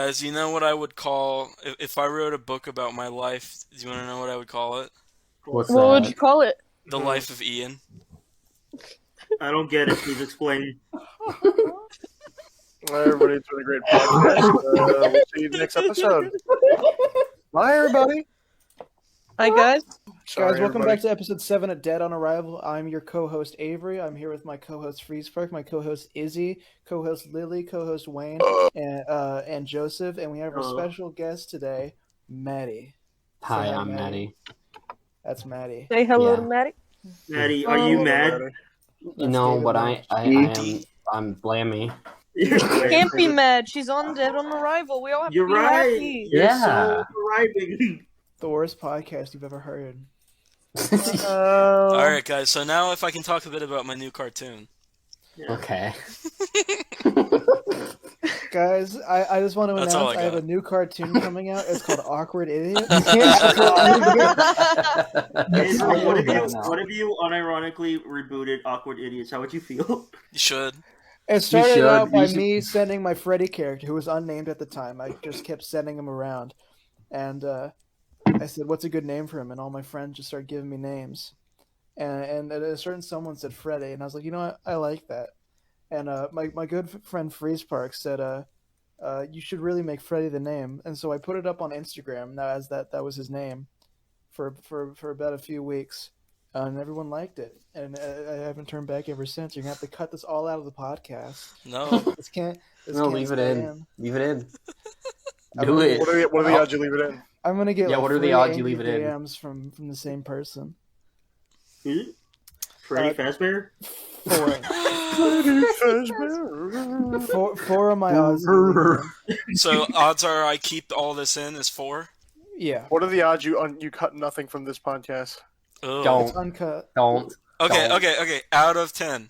Guys, you know what I would call if I wrote a book about my life? Do you want to know what I would call it? What's What would that? you call it? The Life of Ian. I don't get it. Please explain. Hi, everybody. It's been a great podcast. We'll see you next episode. Bye, everybody. Hi, guys. Sorry, Guys, welcome everybody. back to episode 7 of Dead on Arrival. I'm your co-host Avery. I'm here with my co-host FreezePark, my co-host Izzy, co-host Lily, co-host Wayne, and Joseph, and we have a special guest today, Maddy. Hi, Say I'm Maddy. That's Maddy. Say hello Yeah. to Maddie. Maddie, are you mad? No, David but Lynch. I'm blammy. Can't be mad. She's on Dead on Arrival. We all have You're to be right. happy. You're Yeah. so arriving. The worst podcast you've ever heard. Alright, guys, so now if I can talk a bit about my new cartoon. Okay. Guys, I just want to That's announce all I I have a got. new cartoon coming out. It's called Awkward Idiot. Andrew, what if you now. what if you unironically rebooted Awkward Idiots? How would you feel? You should. It started should- out by you should- me sending my Freddy character, who was unnamed at the time. I just kept sending him around. And I said, what's a good name for him? And all my friends just started giving me names. And a certain someone said Freddy. And I was like, you know what? I like that. And my good friend FreezePark said, you should really make Freddy the name. And so I put it up on Instagram now as that was his name for about a few weeks. And everyone liked it. And I haven't turned back ever since. You're going to have to cut this all out of the podcast. No. This can't Leave it stay in. Leave it in. I'm Do gonna- it. What are the odds you leave it in? I'm gonna get Yeah, like what are the 3 odds you angry leave it in? DMs from the same person. Who's it? Freddy Fazbear? 4 of my odds. to leave it in. So odds are I keep all this in is 4? Yeah, What are the odds you cut nothing from this podcast? Ugh. Don't. it's uncut. Don't. Okay, Don't. okay. Out of 10.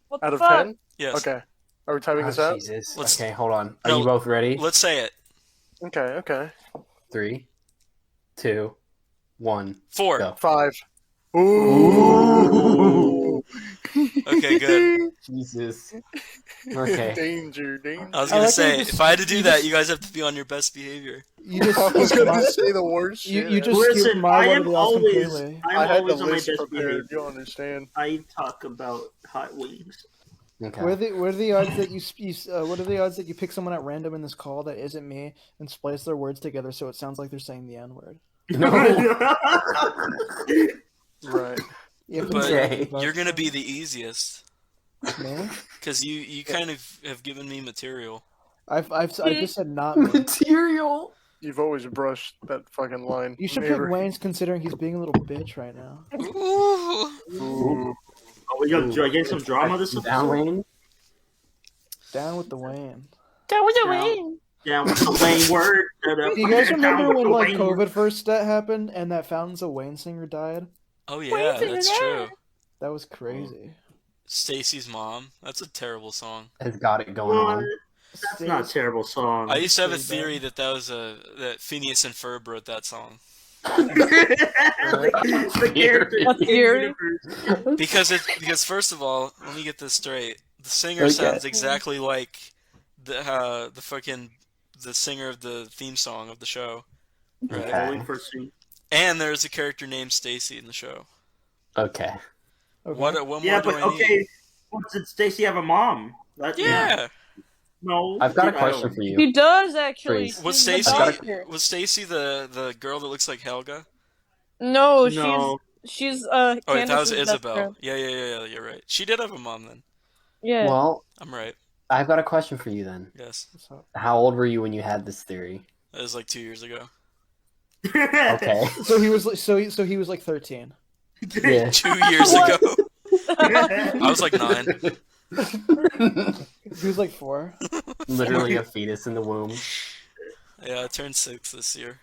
What Out the of fuck? 10? Yes. Okay. Are we typing this Oh, out? Jesus. Let's- Okay, hold on. Are No, you both ready? Let's say it. Okay. 3, 2, 1. 4. Go. 5. Ooh. Okay, good. Jesus. Okay. Danger. I was I gonna like say, you just- if I had to do you that, just- you guys have to be on your best behavior. You just I was skipped gonna my, say the worst you, shit. you just Listen, skipped my I one am of the odds always completely. I I'm had the always on my list best prepared. behavior. You understand? I talk about hot wings. Okay. What are the odds that what are the odds that you pick someone at random in this call that isn't me and splice their words together so it sounds like they're saying the N-word? No. Right. You have to But Okay. you're gonna be the easiest. Me? Because you kind of have given me material. I just said not me. Material. You've always brushed that fucking line. You should Neighbor. pick Wayne's considering he's being a little bitch right now. Ooh. Ooh. Oh, we got getting some drama this Down, episode. Wayne. Down with the Wayne. That was a Down. win. Yeah, with the Wayne word. Do you guys remember Down with when the like Wayne COVID word. first happened and that Fountains of Wayne singer died? Oh yeah, that's true. That was crazy. Stacy's Mom. That's a terrible song. Has got it going What? on. That's not a terrible song. I used to have a pretty theory bad. that that Phineas and Ferb wrote that song the character A theory? universe. because first of all, let me get this straight. The singer Okay. sounds exactly like the singer of the theme song of the show, right? Okay. Going for a suit. And there's a character named Stacy in the show. Okay. Okay. What more Yeah, do but I need? okay. Did Stacy have a mom? That, Yeah. No. I've got a I question don't. for you. He does actually. Freeze. Was He's the Stacy doctor. was Stacy the girl that looks like Helga? No, No. she's Oh, wait, that was Candace's best Isabel. friend. Yeah, you're right. She did have a mom then. Yeah. Well, I'm right. I've got a question for you then. Yes. So, How old were you when you had this theory? That was like 2 years ago. Okay. so he was he was like 13. Yeah. 2 years What? ago. I was like 9. He was like 4. Literally a fetus in the womb. Yeah, I turned 6 this year.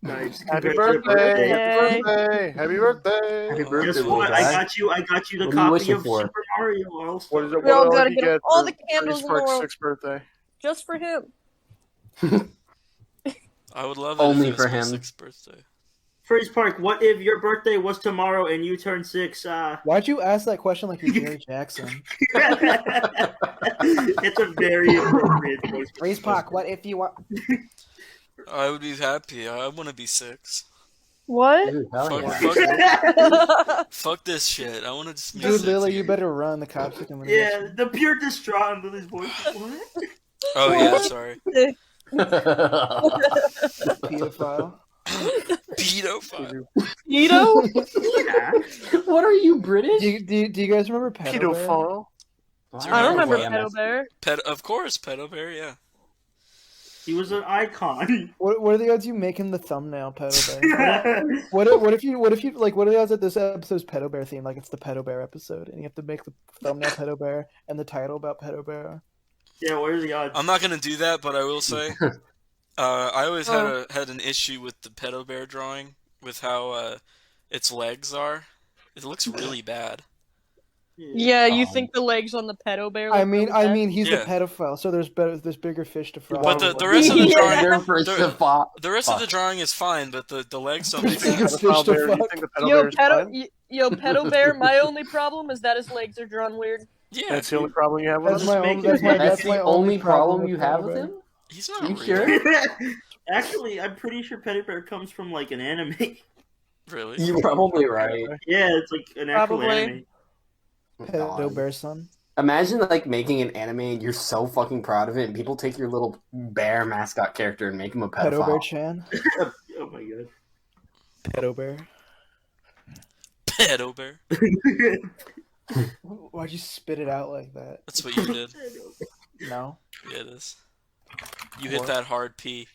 Nice. Happy Congrats on your birthday! Yay. Happy birthday! Happy birthday! Happy Guess birthday, what? little I guy. got you the What are you copy wishing of for? Super Mario also. What is it? We all What gotta did get you him all for the candles in the Freeze world. Park's 6th birthday? Just for him. I would love it Only if it for was my him. 6th birthday. Freeze Park, what if your birthday was tomorrow and you turn 6? Why'd you ask that question like you're Jerry Jackson? It's a very appropriate voice. Race Park, what if you want? I would be happy. I want to be 6. What? Dude, hell Fuck, yeah. fuck this shit. I want to just be Dude, 6 Lily, you again. better run. The cops are coming. Yeah, the pure distraught in Lily's voice. What? Oh yeah, sorry. Pedophile. Pedophile. Ito? Yeah. What are you, British? Do you guys remember Pedo Bear? Pedophile. I don't remember Yeah, Pedo Bear. Of course, Pedo Bear. Yeah. He was an icon. What are the odds you make him the thumbnail Pedo Bear? What if you what are the odds that this episode's Pedo Bear theme? Like it's the Pedo Bear episode, and you have to make the thumbnail Pedo Bear and the title about Pedo Bear. Yeah, what are the odds? I'm not gonna do that, but I will say, I always had an issue with the Pedo Bear drawing, with how its legs are. It looks really bad. Yeah, you think the legs on the Pedo Bear? I look mean, really bad? he's Yeah. a pedophile, so there's bigger fish to fry. But the rest of the Yeah. drawing, The the rest of the drawing is fine, but the legs don't make There's sense. bigger fish to Pedophile bear. You fuck. think the pedo Yo, bear is fine? Pedo Bear. My only problem is that his legs are drawn weird. Yeah, That's the only problem you have with That's him? my Just only. make That's it- my, That's that's my the only problem with you have Pedo with Bear. him? he's not You real. sure? Actually, I'm pretty sure Petty Bear comes from like an anime. Really? You're probably right. Yeah, it's like an actual Probably. anime. Pedo Bear son. Imagine like making an anime and you're so fucking proud of it, and people take your little bear mascot character and make him a Pedo Bear pedophile. Chan. Oh my god. Pedo Bear. Pedo Bear. Why'd you spit it out like that? That's what you did. No. Yeah, it is. You hit that hard P.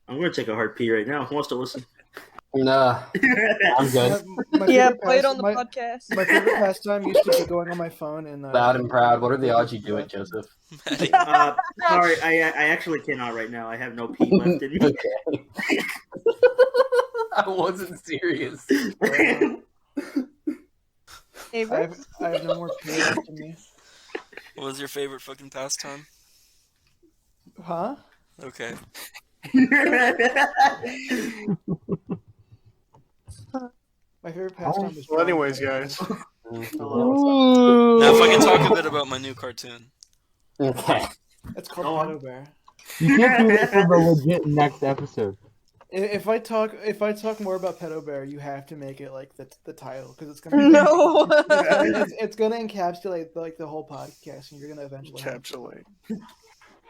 I'm gonna take a hard pee right now. Who wants to listen? Nah, I'm good. My Yeah, favorite play it past- on the my- podcast. My favorite pastime used to be going on my phone and Loud and proud. What are the odds you do it, Joseph? Sorry, I actually cannot right now. I have no pee left in me. Okay. I wasn't serious. Favorite? I have no more pee left in me. What was your favorite fucking pastime? Huh? Okay. My favorite pastime was. Well, anyways, guys. Ooh. Now, if I can talk a bit about my new cartoon. Okay. It's called Go on. Pedo Bear. You can't do this for the legit next episode. If I talk more about Pedo Bear, you have to make it like the title because it's gonna. No. It's gonna encapsulate like the whole podcast, and you're gonna eventually. Encapsulate.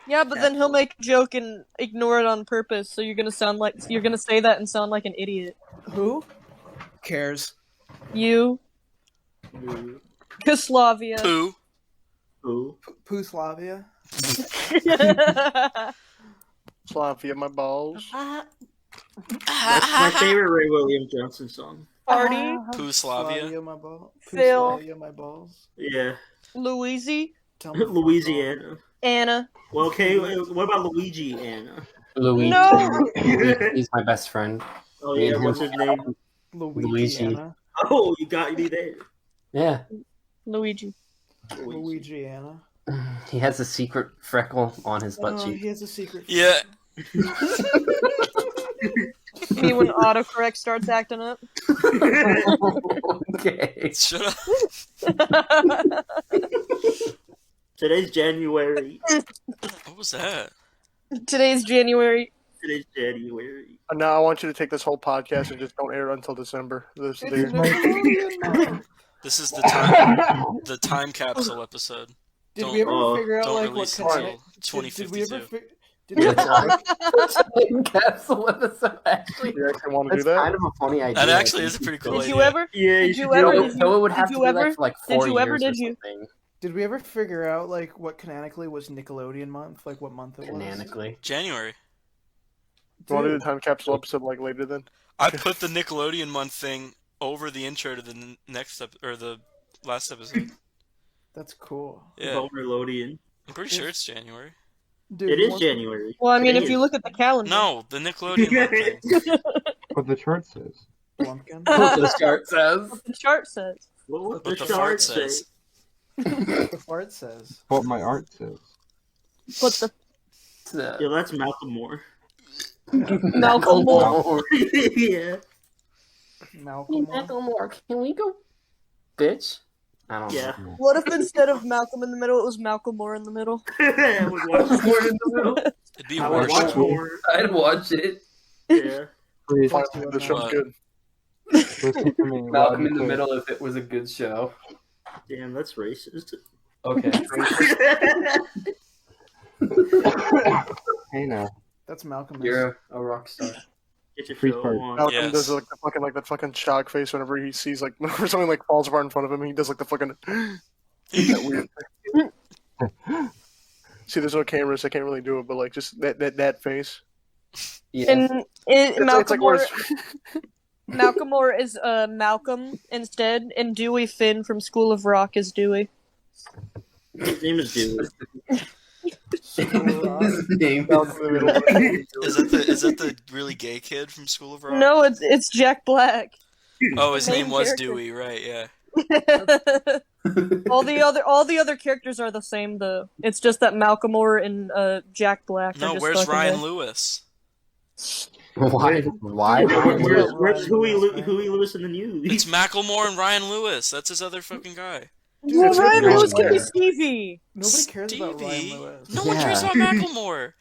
Yeah, but then he'll make a joke and ignore it on purpose, so you're gonna say that and sound like an idiot. Who? Cares. You, Yugoslavia. Pooh. Who? Puslavia. Slavia, my balls. That's my favorite Ray Williams Johnson song. Party, Pooh Slavia. Slavia, my balls. Phil. Puslavia, my balls. Yeah. Louise, Tell me. Louisiana. Anna. Well, okay, what about Luigi, Anna? Luigi. No. He's my best friend. Oh Me yeah, and what's him- his name? Louisiana. Oh, you got me there. Yeah. Luigi. Louisiana. He has a secret freckle on his butt Oh, cheek. he has a secret. Yeah. Me when autocorrect starts acting up. Okay. Shut up. Today's January. What was that? Today's January. Today's January. And now I want you to take this whole podcast and just don't air it until December. This It's is Nickelodeon month. This is the time capsule episode. Did Don't- we ever Oh, figure out Don't like release what until did we ever 2052. did we ever Time capsule episode. Actually, you actually want to do that's that? kind of a funny idea. That actually is a pretty cool Did idea. you ever? Yeah, Did should you do ever? it. Did So it would have did to you be ever- like for like did 4 you ever- years did or you- something. Did we ever figure out like what canonically was Nickelodeon month? Like what month it was? Canonically. January. You want to do Dude, the time capsule episode like later then? I put the Nickelodeon month thing over the intro to the next or the last episode. that's cool. Yeah, Nickelodeon. I'm pretty sure it's January. Dude, It is once- January. Well, I mean, It if you is. look at the calendar. No, the Nickelodeon month thing. What the chart says. Lumpkin. What the chart says. What the chart says. What What the the fart chart say? says. The fart says. What my art says. What the? Yeah, that's Malcolm Moore. Malcolm Moore. Yeah. Malcolm. Macklemore, can we go, bitch? I don't Yeah. know. What if instead of Malcolm in the middle, it was Malcolm Moore in the middle? I would watch More in the middle. It'd be I would worse. watch more. I'd watch it. Yeah. Finally, Let's do it the show's now. good. Listen to me. loud Malcolm in and the clear. middle if it was a good show. Damn, that's racist. Okay. Hey now. That's Malcolm. You're a rock star. Get your Free show part. on. Malcolm Yes. does like the fucking shock face whenever he sees like whenever something like falls apart in front of him. He does like the fucking that weird thing. See, there's no cameras. I can't really do it, but like just that face. Yeah. And It's Malcolm like Moore, where's Malcolm Moore is Malcolm instead, and Dewey Finn from School of Rock is Dewey. His name is Dude. His name Malcolm in the middle. Is that the really gay kid from School of Rock? No, it's Jack Black. Oh, his Main name was character. Dewey, right? Yeah. all the other characters are the same though. It's just that Malcolm Moore and Jack Black. are No, just where's fucking Ryan gay. Lewis? Why? Where's Huey Lewis in the news? It's Macklemore and Ryan Lewis. That's his other fucking guy. Well, Dude, Ryan it's Lewis can be Blair. Stevie. Nobody cares about Stevie? Ryan Lewis. No one Yeah. cares about Macklemore.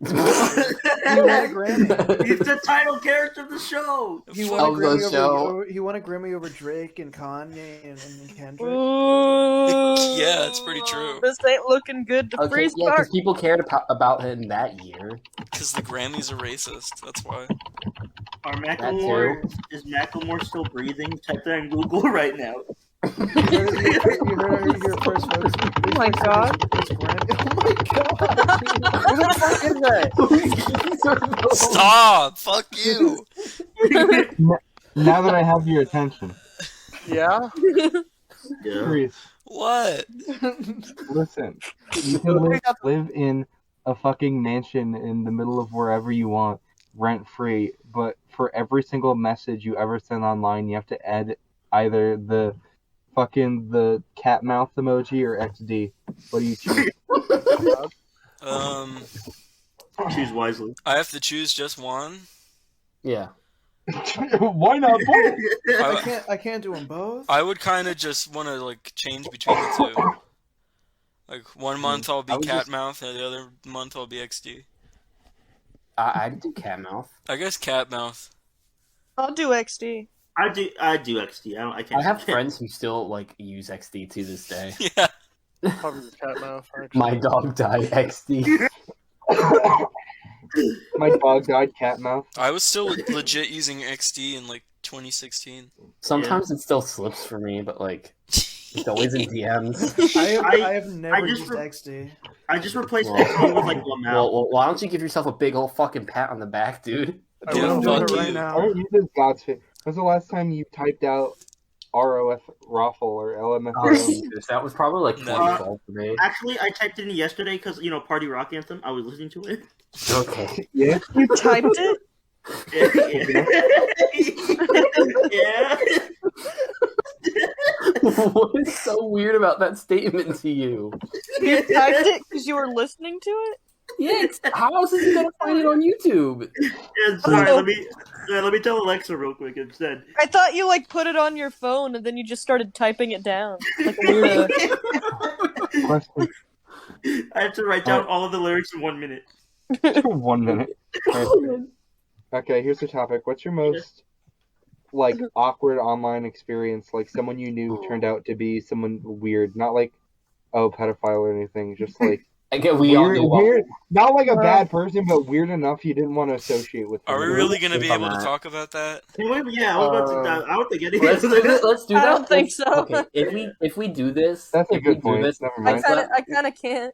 He won a Grammy. He's the title character of the show. He Fuck. won a Of the Grammy show. over. He won a Grammy over Drake and Kanye and Kendrick. Ooh, Yeah, it's pretty true. This ain't looking good to Okay, Freeze yeah, Park. because people cared about him that year. Because the Grammys are racist. That's why. Are Macklemore is Macklemore still breathing? Type that in Google right now. You heard it here first, folks. Oh my god. It's Grammy. Oh my god. Who the fuck is that? Stop! Fuck you! Now that I have your attention, Yeah. Yeah. Chris, What? listen. You can live in a fucking mansion in the middle of wherever you want, rent free, but for every single message you ever send online, you have to add either the cat mouth emoji or XD. What do you choose? Choose wisely. I have to choose just one. Yeah. Why not both? I can't do them both. I would kind of just want to like change between the two. Like 1 month I'll be I would cat just- mouth, and the other month I'll be XD. I'd do cat mouth. I guess cat mouth. I'll do XD. I do XD. I can't. I have friends who still like use XD to this day. Yeah. Probably the cat mouth. Actually. My dog died XD. My dog died cat mouth. I was still legit using XD in like 2016. Sometimes it still slips for me, but like it's always in DMs. I have never just used re- XD. I just replaced Well- XD with like Lamau. Well, why don't you give yourself a big old fucking pat on the back, dude? I Dude, will do fuck it right you. now. I don't use this God's face. When's the last time you typed out ROF Raffle or LMFAO? That was probably like No. 2012 for me. Actually, I typed it in yesterday because Party Rock Anthem. I was listening to it. Okay. Yeah. You typed it? Yeah. What is so weird about that statement to you? You typed it because you were listening to it? Yeah, how else is he gonna find it on YouTube? Yeah, sorry, let me tell Alexa real quick instead. I thought you like put it on your phone and then you just started typing it down. Like a weirdo. Question. I have to write down all of the lyrics in 1 minute. 1 minute. Okay, here's the topic. What's your most awkward online experience? Like someone you knew turned out to be someone weird, not like pedophile or anything. Just like Again, we all knew what- weird, not like a bad person, but weird enough you didn't want to associate with. Are we them. really gonna be Think on able to that. talk about that? Yeah, I was about to. I don't think any Let's do this. Let's do I that. don't think so. Okay, if we do this, That's a if we good do point. this, Never I mind. kind of can't.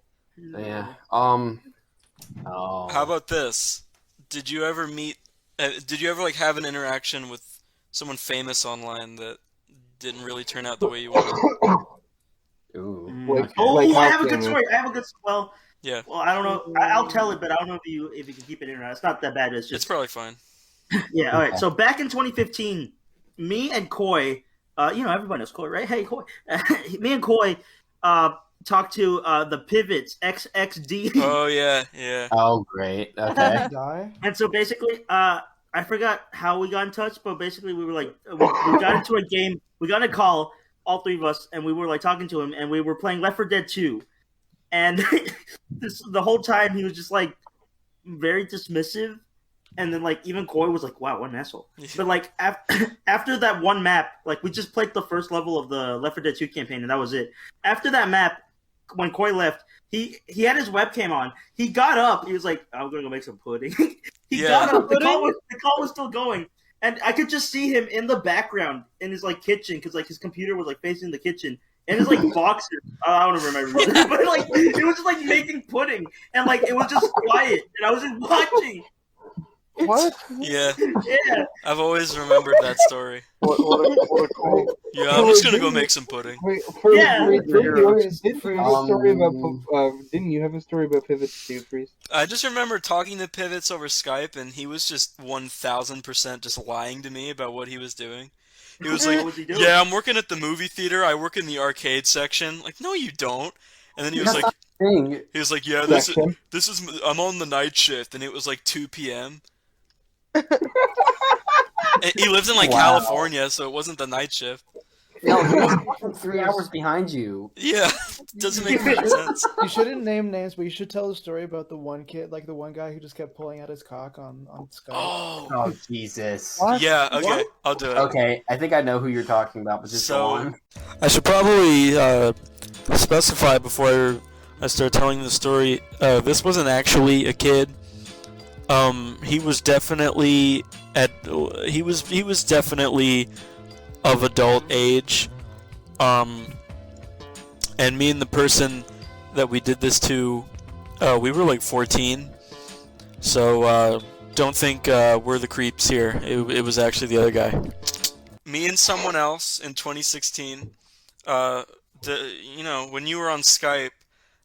yeah. Oh. How about this? Did you ever meet? Did you ever like have an interaction with someone famous online that didn't really turn out the way you wanted? Ooh. Like- Oh, like I how have a good famous? story. I have a good. Well, Yeah, I don't know. I'll tell it, but I don't know if you can keep it in. It's not that bad. It's it's just probably fine. yeah. All right. So back in 2015, me and Koi, everybody knows Koi, right? Hey, Koi. Me and Koi talk to the pivots XXD. Oh yeah, yeah. Oh, great. Okay. Die. And so basically, I forgot how we got in touch, but basically we were like, we got into a game, we got a call, all three of us, and we were like talking to him, and we were playing Left 4 Dead 2. And the whole time he was just like very dismissive, and then like even Koi was like, "Wow, what an asshole." But like after that one map, like we just played the first level of the Left 4 Dead 2 campaign, and that was it. After that map, when Koi left, he had his webcam on. He got up. He was like, "I'm gonna go make some pudding." He got up. The call was still going, and I could just see him in the background in his like kitchen because like his computer was like facing the kitchen. And his like boxer, I don't remember, but like it was just like making pudding, and like it was just quiet, and I was just watching. What? Yeah. Yeah. I've always remembered that story. What a cool. Yeah, I'm just gonna go make some pudding. Wait, Yeah. didn't you have a story about pivots too, Freeze? I just remember talking to Pivots over Skype, and he was just 1000% just lying to me about what he was doing. He was like, What was he doing? "Yeah, I'm working at the movie theater. I work in the arcade section." Like, no, you don't. And then he was That's like, not a thing. "Yeah, this is I'm on the night shift," and it was like 2 p.m. And he lives in like Wow. California, so it wasn't the night shift. No, he was fucking 3 hours behind you. Yeah, it doesn't make any sense. You shouldn't name names, but you should tell the story about the one kid, like the one guy who just kept pulling out his cock on Skype. Oh, Oh, Jesus. yeah. Okay, I'll do it. Okay, I think I know who you're talking about, but just go on. I should probably specify before I start telling the story. This wasn't actually a kid. He was definitely he was definitely of adult age. And me and the person that we did this to, we were like 14. So don't think we're the creeps here. It was actually the other guy. Me and someone else in 2016. When you were on Skype,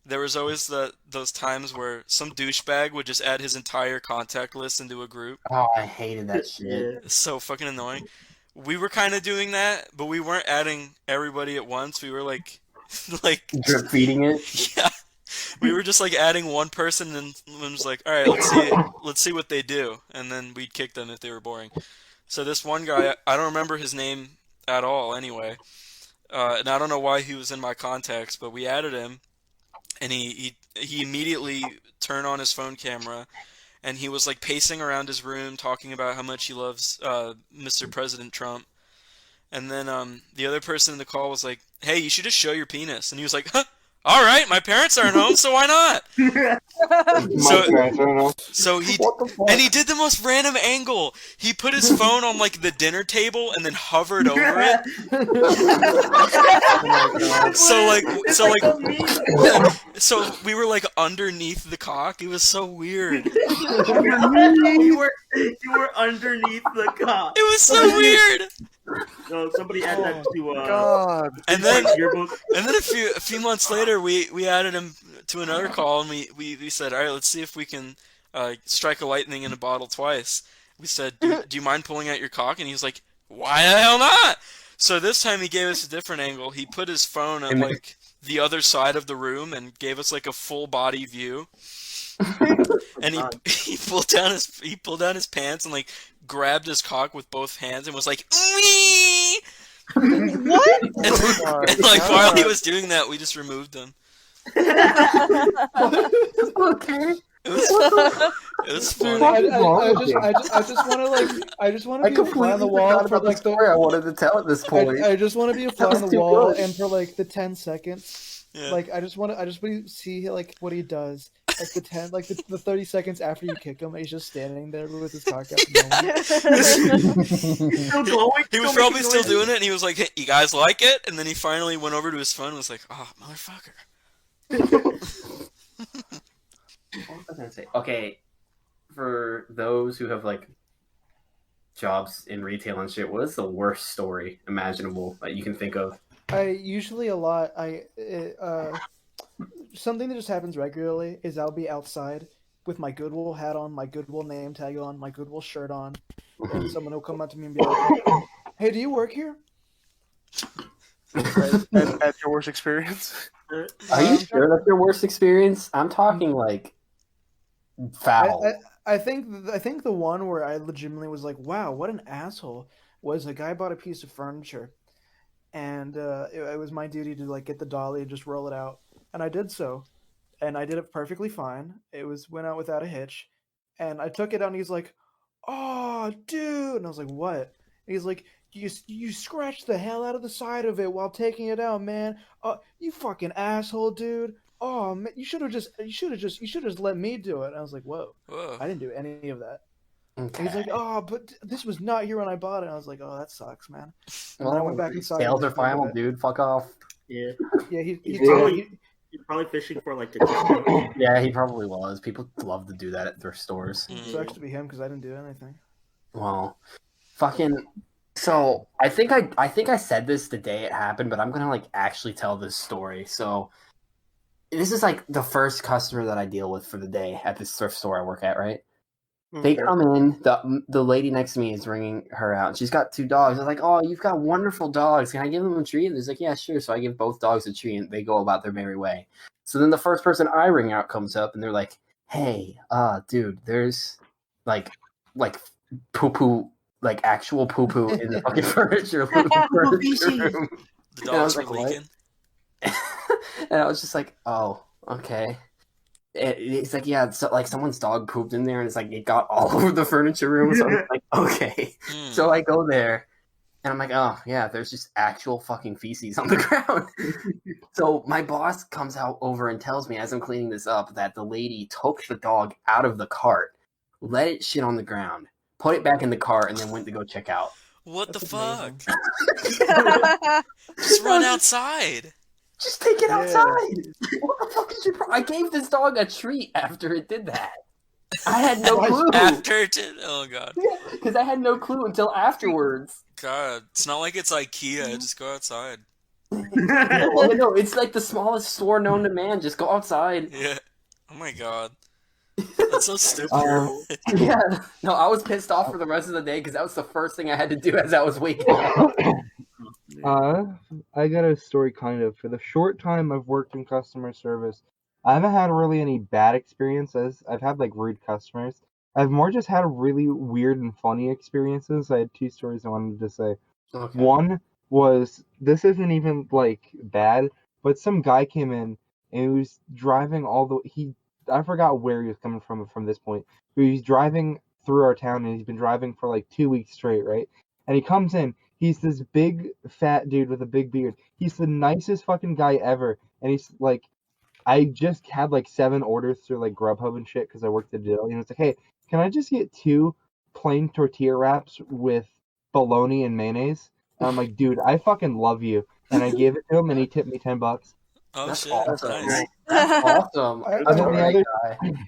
there was always those times where some douchebag would just add his entire contact list into a group. Oh, I hated that shit. It's so fucking annoying. We were kind of doing that, but we weren't adding everybody at once. We were like Drip feeding it. yeah, we were just like adding one person and was like, all right, let's see what they do, and then we'd kick them if they were boring. So this one guy, I don't remember his name at all, anyway, and I don't know why he was in my contacts, but we added him, and he immediately turned on his phone camera. And he was like pacing around his room talking about how much he loves Mr. President Trump. And then the other person in the call was like, "Hey, you should just show your penis." And he was like, "Huh, all right, my parents aren't home, so why not?" So he and he did the most random angle. He put his phone on like the dinner table and then hovered over it. So we were like underneath the cock. It was so weird. you were underneath the cock. It was so weird. No, somebody add that to God. And then yearbook. a few months later, we added him to another call, and we said, all right, let's see if we can strike a lightning in a bottle twice. We said, do you mind pulling out your cock? And he was like, why the hell not? So this time he gave us a different angle. He put his phone on like the other side of the room and gave us like a full body view. And he pulled down his pants and like grabbed his cock with both hands and was like, "Wee!" What? And like while he was doing that, we just removed him. Okay. It was funny. I just want to be a fly on the wall for like the. I wanted to tell at this point. I just want to be a fly on the too wall, good. and for like the 10 seconds, Yeah. like I just want to see like what he does. Like the 30 seconds after you kick him, he's just standing there with his cock out. Still glowing. He was probably still doing it, and he was like, "Hey, you guys like it?" And then he finally went over to his phone and was like, "Oh, motherfucker." What was I gonna say? Okay, for those who have like jobs in retail and shit, what is the worst story imaginable that you can think of? Something that just happens regularly is I'll be outside with my Goodwill hat on, my Goodwill name tag on, my Goodwill shirt on, and someone will come up to me and be like, "Hey, do you work here?" At your worst experience. Are you sure that's your worst experience? I'm talking like foul. I think the one where I legitimately was like, "Wow, what an asshole!" was a guy bought a piece of furniture, and it was my duty to like get the dolly and just roll it out, and I did so, and I did it perfectly fine. It went out without a hitch, and I took it out, and he's like, "Oh, dude," and I was like, "What?" And he's like, "You scratched the hell out of the side of it while taking it out, man. You fucking asshole, dude. Oh man, you should have just let me do it." And I was like, "Whoa, Whoa. I didn't do any of that." Okay. And he's like, "Oh, but this was not here when I bought it." And I was like, "Oh, that sucks, man." And then I Well, went back inside. sales and are just dealt final, with it. dude. Fuck off. Yeah. Yeah, He's he he's probably fishing for like the discount. Yeah, he probably was. People love to do that at their stores. sucks to be him because I didn't do anything. Well, fucking. So I think I said this the day it happened, but I'm gonna like actually tell this story. So this is like the first customer that I deal with for the day at this thrift store I work at, right? They come in. The lady next to me is bringing her out. She's got 2 dogs. I was like, "Oh, you've got wonderful dogs. Can I give them a treat?" And he's like, "Yeah, sure." So I give both dogs a treat, and they go about their merry way. So then the first person I ring out comes up, and they're like, "Hey, dude, there's like poo poo, like actual poo poo in the fucking furniture room." The And I was dogs were like, "What?" leaking. And I was just like, "Oh, okay." It's like, yeah, so like someone's dog pooped in there, and it's like it got all over the furniture room. So I'm like, okay. Mm. So I go there, and I'm like, oh yeah, there's just actual fucking feces on the ground. So my boss comes out over and tells me as I'm cleaning this up that the lady took the dog out of the cart, let it shit on the ground, put it back in the cart, and then went to go check out. What the That's fuck? amazing. Just run outside. Just take it Yeah. outside. What the fuck is your problem? I gave this dog a treat after it did that. I had no clue. After it did, oh god. Because I had no clue until afterwards. God, it's not like it's IKEA. Just go outside. No, it's like the smallest store known to man. Just go outside. Yeah. Oh my god. That's so stupid. Yeah. No, I was pissed off for the rest of the day because that was the first thing I had to do as I was waking up. I got a story kind of. For the short time I've worked in customer service, I haven't had really any bad experiences. I've had like rude customers. I've more just had really weird and funny experiences. I had 2 stories I wanted to say. Okay. One was, this isn't even like bad, but some guy came in and he was driving I forgot where he was coming from this point, but he's driving through our town and he's been driving for like 2 weeks straight, right? And he comes in, he's this big fat dude with a big beard. He's the nicest fucking guy ever, and he's like, I just had like 7 orders through like Grubhub and shit because I worked at Dill. And it's like, hey, can I just get 2 plain tortilla wraps with bologna and mayonnaise? And I'm like, dude, I fucking love you. And I gave it to him, and he tipped me $10. Oh That's shit. awesome. Nice. That's awesome. And That's then a the great other- guy.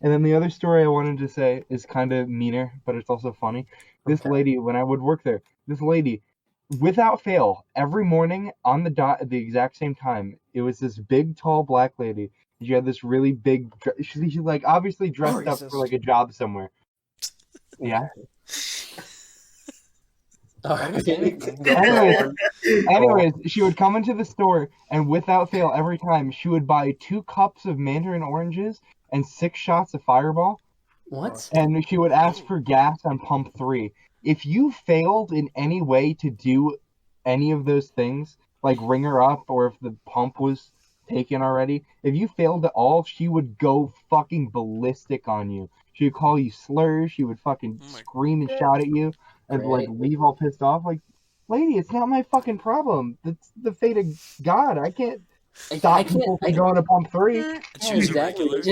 And then the other story I wanted to say is kind of meaner, but it's also funny. This Okay. lady, when I would work there, this lady, without fail, every morning on the dot at the exact same time, it was this big, tall black lady. She had this really big, she like obviously dressed up for Racist. like a job somewhere. Yeah. Okay. Anyways, she would come into the store, and without fail, every time she would buy 2 cups of mandarin oranges and 6 shots of Fireball, What? and she would ask for gas on pump 3. If you failed in any way to do any of those things, like ring her up, or if the pump was taken already, if you failed at all, she would go fucking ballistic on you. She would call you slurs, she would fucking Oh my- scream and shout at you, and like Great. leave all pissed off. Like, lady, it's not my fucking problem. That's the fate of God. I can't stop people from going to pump 3. And she was a regular.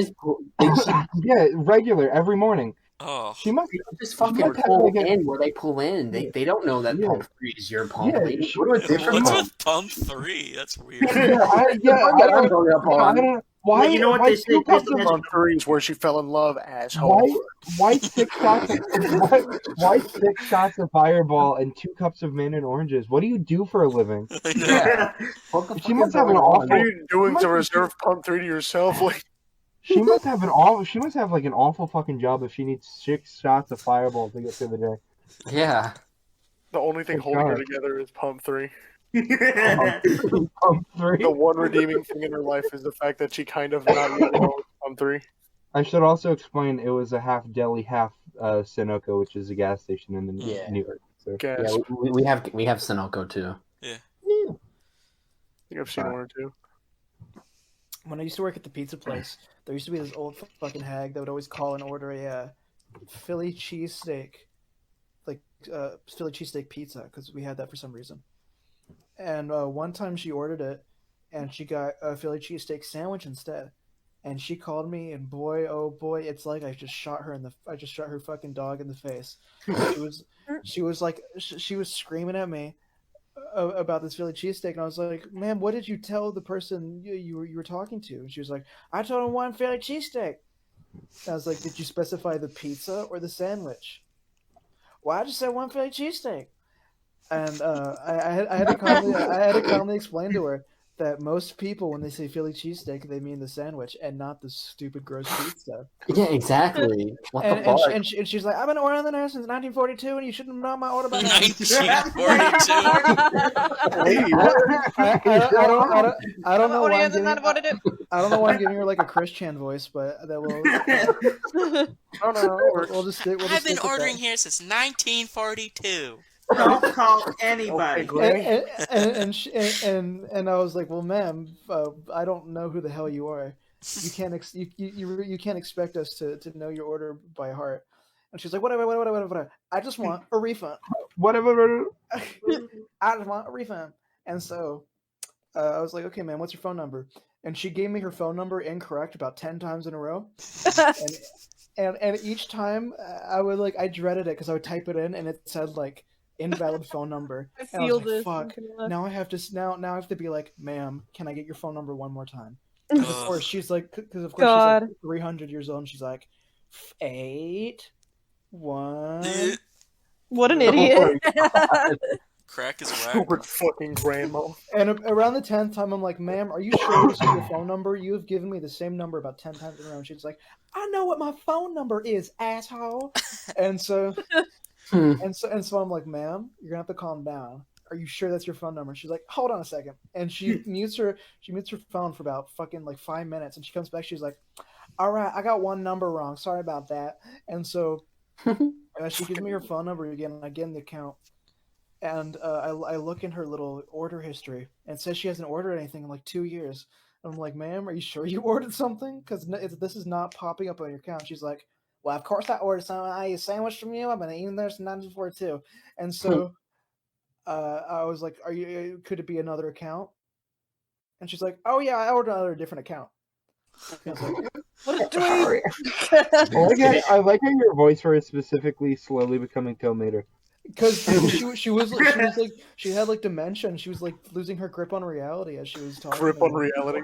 Yeah, regular every morning. Oh. She must Just She fucking must have, pull like, a- in where they pull in. They don't know that Yeah. pump 3 is your pump. Yeah, They she- go to a different What's pump. with pump 3? That's weird. Yeah, I Yeah, I'm hung up on. don't. Why? you know what why they say, 2 cups based on of that- On 3 is where she fell in love, asshole. why 6 shots? Why 6 shots of Fireball and 2 cups of mandarin oranges? What do you do for a living? I know. Yeah. What the She fuck must is have an going awful- on? What are you doing Must to be- reserve pump 3 to yourself? Like, She must have like an awful fucking job if she needs 6 shots of Fireball to get through the day. Yeah. the only thing It's holding her God. together is pump 3. Pump 3. The one redeeming thing in her life is the fact that she kind of not yet knows on 3. I should also explain it was a half deli, half Sunoco, which is a gas station in Yeah. New York. So Yeah, Gas. we have Sunoco too. I think I've seen one or two. When I used to work at the pizza place, there used to be this old fucking hag that would always call and order a Philly cheesesteak, Philly cheesesteak pizza, because we had that for some reason. And one time she ordered it, and she got a Philly cheesesteak sandwich instead. And she called me, and boy, oh boy, it's like I just shot her fucking dog in the face. She was screaming at me about this Philly cheesesteak, and I was like, "Ma'am, what did you tell the person you were talking to?" And she was like, "I told him one Philly cheesesteak." I was like, "Did you specify the pizza or the sandwich?" "Well, I just said one Philly cheesesteak." And I had to calmly explain to her that most people, when they say Philly cheesesteak, they mean the sandwich and not the stupid gross pizza. Yeah, exactly. What the And fuck? and she's like, "I've been ordering there since 1942, and you shouldn't have known my order by now." 1942. I don't know why I'm giving, What did it? I don't know why I'm giving her like a Chris Chan voice, but that will. I don't know. We'll just stick. I've been stick with ordering that. here since 1942. Don't call anybody. Okay, And I was like, "Well, ma'am, I don't know who the hell you are. You can't you can't expect us to know your order by heart." And she's like, whatever. I just want a refund. whatever. I just want a refund." And so I was like, "Okay, man, what's your phone number?" And she gave me her phone number incorrect about 10 times in a row. And each time I dreaded it because I would type it in and it said like invalid phone number. I And I feel was like, this. fuck. Now I have to be like, "Ma'am, can I get your phone number one more time?" Ugh. Of course she's like 300 years old, and she's like 8 1. What an idiot. Crack is whack. Stupid fucking grandma. And around the 10th time, I'm like, "Ma'am, are you sure this is your phone number? You have given me the same number about 10 times in a row." And she's like, "I know what my phone number is, asshole." And so I'm like, "Ma'am, you're gonna have to calm down. Are you sure that's your phone number?" She's like, "Hold on a second." And she mutes her phone for about fucking like 5 minutes, and she comes back. She's like, "All right, I got one number wrong. Sorry about that." And so she gives me her phone number again, and I get in the account. And I look in her little order history, and it says she hasn't ordered anything in like 2 years. And I'm like, "Ma'am, are you sure you ordered something? Because this is not popping up on your account." She's like, "Well, of course I ordered something. I ate a sandwich from you. I've been eating there since 1942." And so I was like, could it be another account?" And she's like, "Oh yeah, I ordered another different account." And I was like, What a dweeb. I like how your voice was specifically slowly becoming Tomater. because she was like she had like dementia, and she was like losing her grip on reality as she was talking. Grip on reality.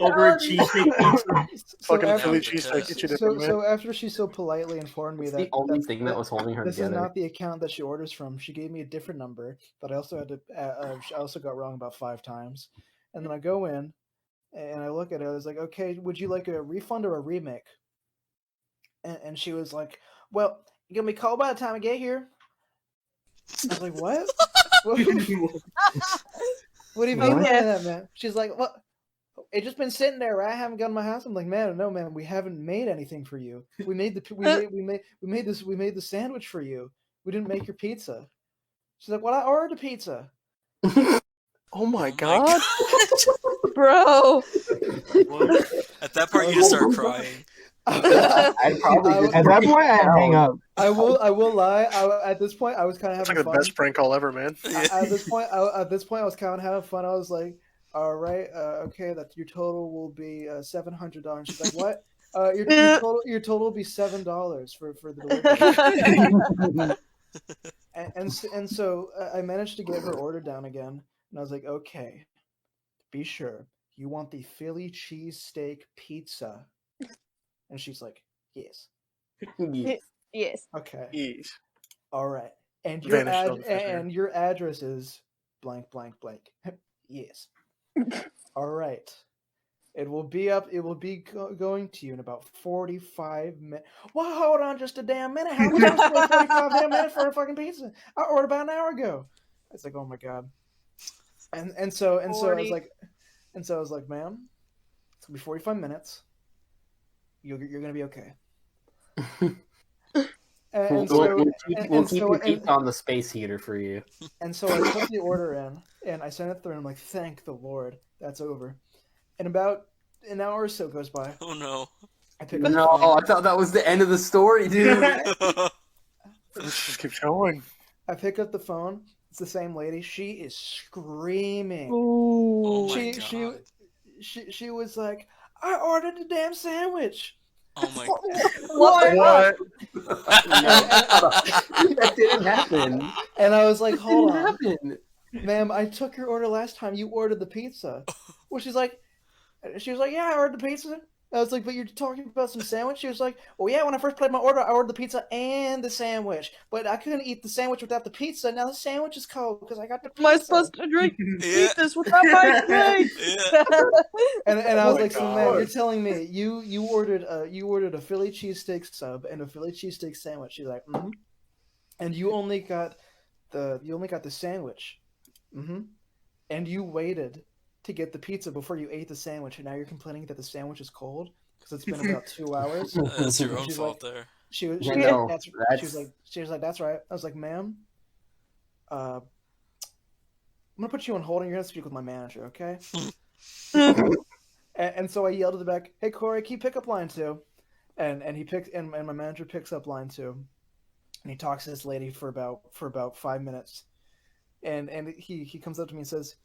Over a cheesesteak pizza. Fucking after, Philly cheesesteak. Get you different, man. so after she so politely informed me It's that the only thing that was holding her this together. is not the account that she orders from, she gave me a different number, but I also had to. I also got wrong about 5 times, and then I go in and I look at it. I was like, "Okay, would you like a refund or a remake?" And she was like, "Well, you're gonna be cold by the time I get here." I was like, "What? What do you mean by that, man?" She's like, "What? It's just been sitting there, right? I haven't gotten my house." I'm like, "Man, no, man, we haven't made anything for you. We made the sandwich for you. We didn't make your pizza." She's like, "Well, I ordered a pizza." Oh my god. Bro. At that part, you just start crying. I'd probably just At that point, I hang up. I will lie. At this point, I was kind of It's having like the fun. best prank call ever, man. At this point, I was kind of having fun. I was like, "All right, okay, that your total will be $700." She's like, "What? Your total will be $7 for the delivery." and so I managed to get her order down again, and I was like, "Okay, be sure you want the Philly cheesesteak pizza." And she's like, "Yes." Yes. Okay. Ease. All right. And Vanished on the fish here. your address is blank blank blank. Yes. All right. It will be going to you in about 45 minutes. Well, hold on just a damn minute. How much was 45 damn minutes for a fucking pizza? I ordered about an hour ago. It's like, oh my god. And so I was 40. like, ma'am, it's gonna be 45 minutes. You're gonna be okay. And so We'll keep the pizza on the space heater for you. and so I put the order in and I sent it through and I'm like, thank the Lord, that's over. And about an hour or so goes by. Oh no. I pick up No, the phone. I thought that was the end of the story, dude. This just keeps going. I pick up the phone. It's the same lady. She is screaming. Oh Ooh. my She god. she was like, I ordered a damn sandwich. Oh my. What? That didn't happen. And I was like, That hold didn't on, happen. ma'am. I took your order last time. You ordered the pizza. Well, she was like, yeah, I ordered the pizza. I was like, but you're talking about some sandwich? She was like, oh yeah, when I first played my order, I ordered the pizza and the sandwich. But I couldn't eat the sandwich without the pizza. Now the sandwich is cold because I got the pizza. Am I supposed to Yeah. eat this without my drink? Yeah. And I Oh was my like, so God. ma'am, you're telling me you ordered a Philly cheesesteak sub and a Philly cheesesteak sandwich. She's like, mm-hmm. And you only got the sandwich. Mm-hmm. And you waited to get the pizza before you ate the sandwich, and now you're complaining that the sandwich is cold because it's been about 2 hours. That's your own She's fault like- there. She was, Yeah, she, no, that's, that's- she was like, that's right. I was like, ma'am, I'm gonna put you on hold, and you're gonna speak with my manager, okay? and so I yelled at the back, hey Corey, can you pick up line 2? And my manager picks up line 2, and he talks to this lady for about 5 minutes, and he comes up to me and says,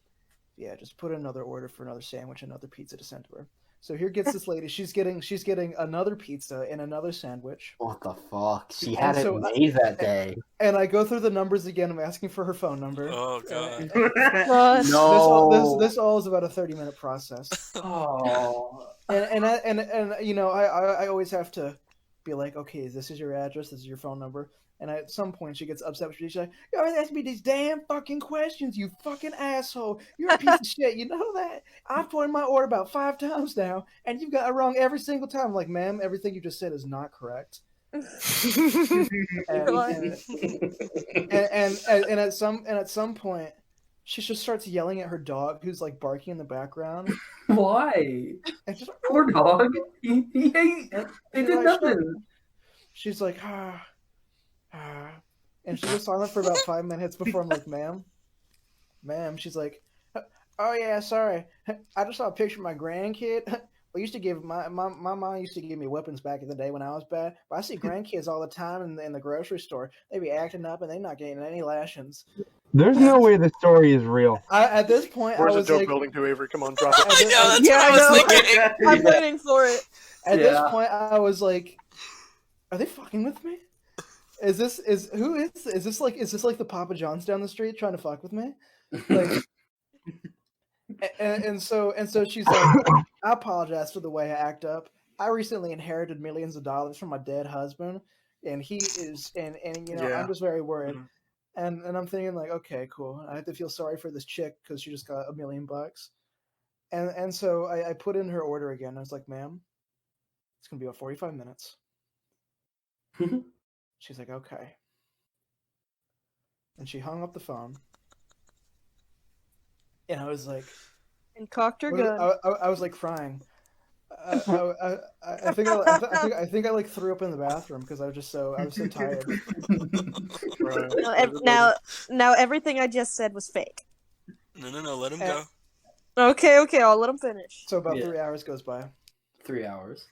yeah, just put in another order for another sandwich, another pizza to send to her. So here gets this lady. She's getting another pizza and another sandwich. What the fuck? She And had it so- made that day. And I go through the numbers again. I'm asking for her phone number. Oh god. God. No. This all is about a 30-minute process. Oh. And you know, I always have to be like, okay, this is your address, this is your phone number. And at some point, she gets upset with me. She's like, "You always ask me these damn fucking questions, you fucking asshole. You're a piece of shit. You know that? I've put in my order about 5 times now, and you've got it wrong every single time." I'm like, ma'am, everything you just said is not correct. And at some point, she just starts yelling at her dog, who's like barking in the background. Why? And just, Poor dog. He did nothing. she's like, and she was silent for about 5 minutes before I'm like, ma'am. She's like, oh yeah, sorry. I just saw a picture of my grandkid. We used to give my mom used to give me weapons back in the day when I was bad. But I see grandkids all the time in the grocery store. They be acting up and they not getting any lashings. There's no way the story is real. At this point, Where's I the was joke like, building to, Avery? Come on, drop it. Yeah, that's Yeah, what I I was know. thinking. I'm waiting for it. at this Yeah. point, I was like, are they fucking with me? Is this the Papa John's down the street trying to fuck with me? Like, and so she's like, I apologize for the way I act up. I recently inherited millions of dollars from my dead husband, and he is, and you know, Yeah. I'm just very worried. Mhm. And I'm thinking like, okay, cool. I have to feel sorry for this chick because she just got $1 million. And so I put in her order again. I was like, ma'am, it's gonna be about 45 minutes. She's like, okay. And she hung up the phone. And I was like, And cocked her I, gun. I was like crying. I think I think I like threw up in the bathroom because I was so tired. Right. Now everything I just said was fake. No, let him go. Okay, I'll let him finish. So about Yeah. 3 hours goes by. 3 hours.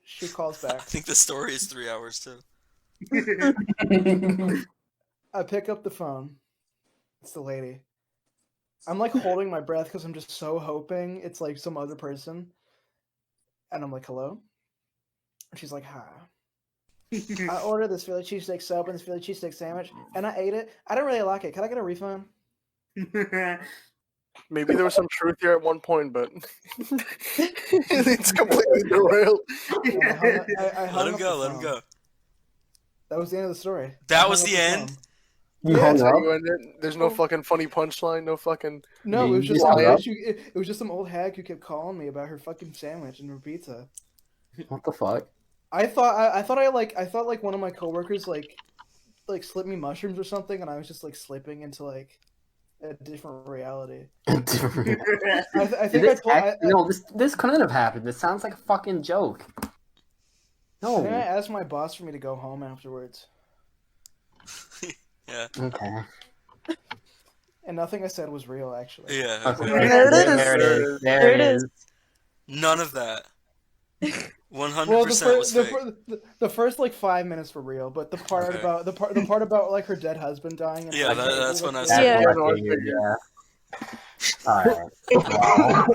She calls I back. think the story is 3 hours too. I pick up the phone. It's the lady. I'm like holding my breath because I'm just so hoping it's like some other person. And I'm like, hello? And she's like, hi. I ordered this Philly cheesesteak sub and this Philly cheesesteak sandwich, and I ate it. I didn't really like it. Can I get a refund? Maybe there was some truth here at one point, but it's completely derailed. And I hung Let him up go. the Let him phone. go. That was the end of the story. That I was hung the up end? phone. You Yeah, hung So up? you end it. There's no fucking funny punchline. No fucking. No, it You was just just hung up? it was just some old hag who kept calling me about her fucking sandwich and her pizza. What the fuck? I thought like one of my coworkers like slipped me mushrooms or something, and I was just like slipping into like a different reality. Did I think this I no, this couldn't have happened. This sounds like a fucking joke. think I No. asked my boss for me to go home afterwards, Yeah. Okay. and nothing I said was real, actually. Yeah. Okay. Okay. There it is. There it is. There it is. None of that. 100% Well, was fake. the first like 5 minutes were real, but the part Okay. about the part about like her dead husband dying. And Yeah, her that- baby, that's like, when I That's said- Yeah. what I figured, yeah. Alright. Wow.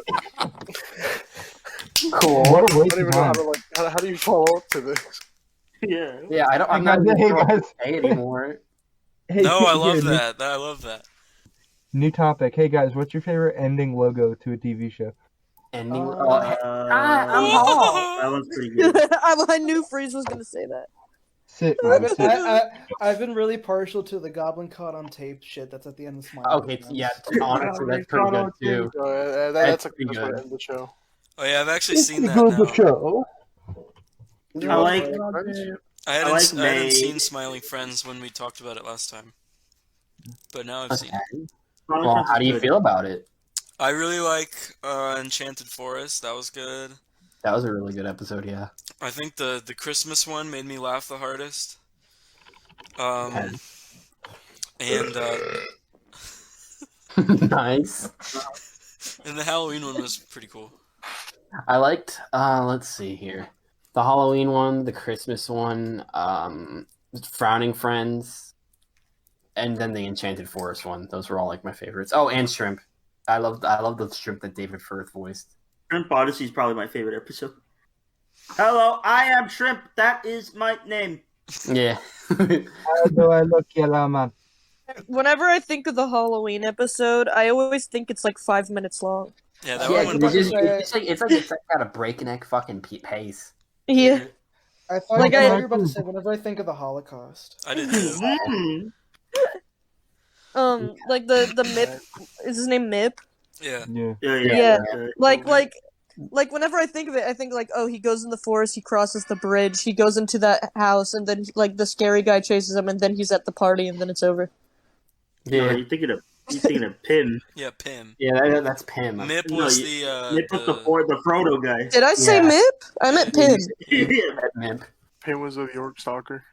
Cool. What a I waste don't even of know how time. to like. How do you follow up to this? Yeah. Yeah, I'm Hey, not even guys, sure what to hey, say anymore. Hey, No, I here, love new- that. I love that. New topic. Hey guys, what's your favorite ending logo to a TV show? Ending. I'm Paul. That one's pretty good. I knew Freeze was gonna say that. Sit, I've man, been, sit. I've been really partial to the Goblin caught on tape shit that's at the end of Smile. Okay, yeah, honestly, that's pretty good too. That's That's a good way good. to end the show. Oh yeah, I've actually It's seen a that good now. show. I like. I hadn't, I like I hadn't May. seen Smiling Friends when we talked about it last time, but now I've seen Okay. it. Well, how do you feel about it? I really like Enchanted Forest. That was good. That was a really good episode, yeah. I think the Christmas one made me laugh the hardest. Okay. And Nice. and the Halloween one was pretty cool. I liked, let's see here. The Halloween one, the Christmas one, Frowning Friends, and then the Enchanted Forest one. Those were all like my favorites. Oh, and Shrimp. I love the shrimp that David Firth voiced. Shrimp Odyssey is probably my favorite episode. Hello, I am Shrimp. That is my name. Yeah. How do I look, yellow man? Whenever I think of the Halloween episode, I always think it's like 5 minutes long. Yeah, that Yeah, one 'cause went it's pretty just it's like it's got a breakneck fucking pace. Yeah. I thought Like, you I- were about to say whenever I think of the Holocaust. I did too. Mm. Like the Mip, is his name Mip? Yeah. Yeah. Yeah. Like whenever I think of it, I think like, oh, he goes in the forest, he crosses the bridge, he goes into that house, and then like the scary guy chases him, and then he's at the party, and then it's over. Yeah, Yeah, you're thinking of Pim. Yeah, Pim. yeah, that's Pim. Mip No, was you- the Nick was the Frodo guy. Did I say Yeah. Mip? I meant Pim. Yeah. Mip. Pim was the York Stalker.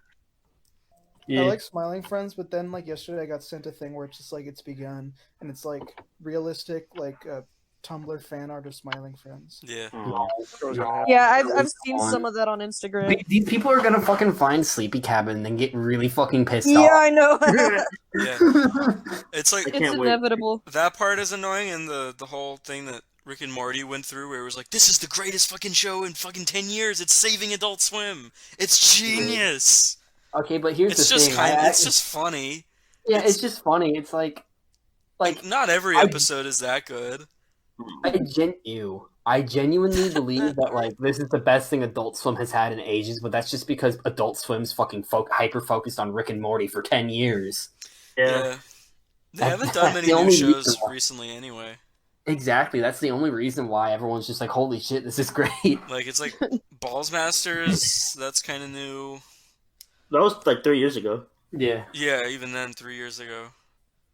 Yeah. I like Smiling Friends, but then like yesterday I got sent a thing where it's just like it's begun, and it's like realistic like Tumblr fan art of Smiling Friends. Yeah. Oh. Yeah, I've seen some of that on Instagram. These people are gonna fucking find Sleepy Cabin and then get really fucking pissed Yeah, off. I know. Yeah. It's like I It's can't wait. inevitable. that part is annoying, and the whole thing that Rick and Morty went through, where it was like, this is the greatest fucking show in fucking 10 years. It's saving Adult Swim. It's genius. Okay, but here's It's the just thing. it's just funny. yeah, it's just funny. It's like Not every I- episode is that good. I genuinely believe that like this is the best thing Adult Swim has had in ages, but that's just because Adult Swim's fucking hyper focused on Rick and Morty for 10 years. Yeah. Yeah. They That's- haven't done that's many the new only shows reason why. recently anyway. Exactly. That's the only reason why everyone's just like, holy shit, this is great. Like, it's like Balls Masters, that's kind of new. That was like 3 years ago. Yeah, Yeah, even then, 3 years ago.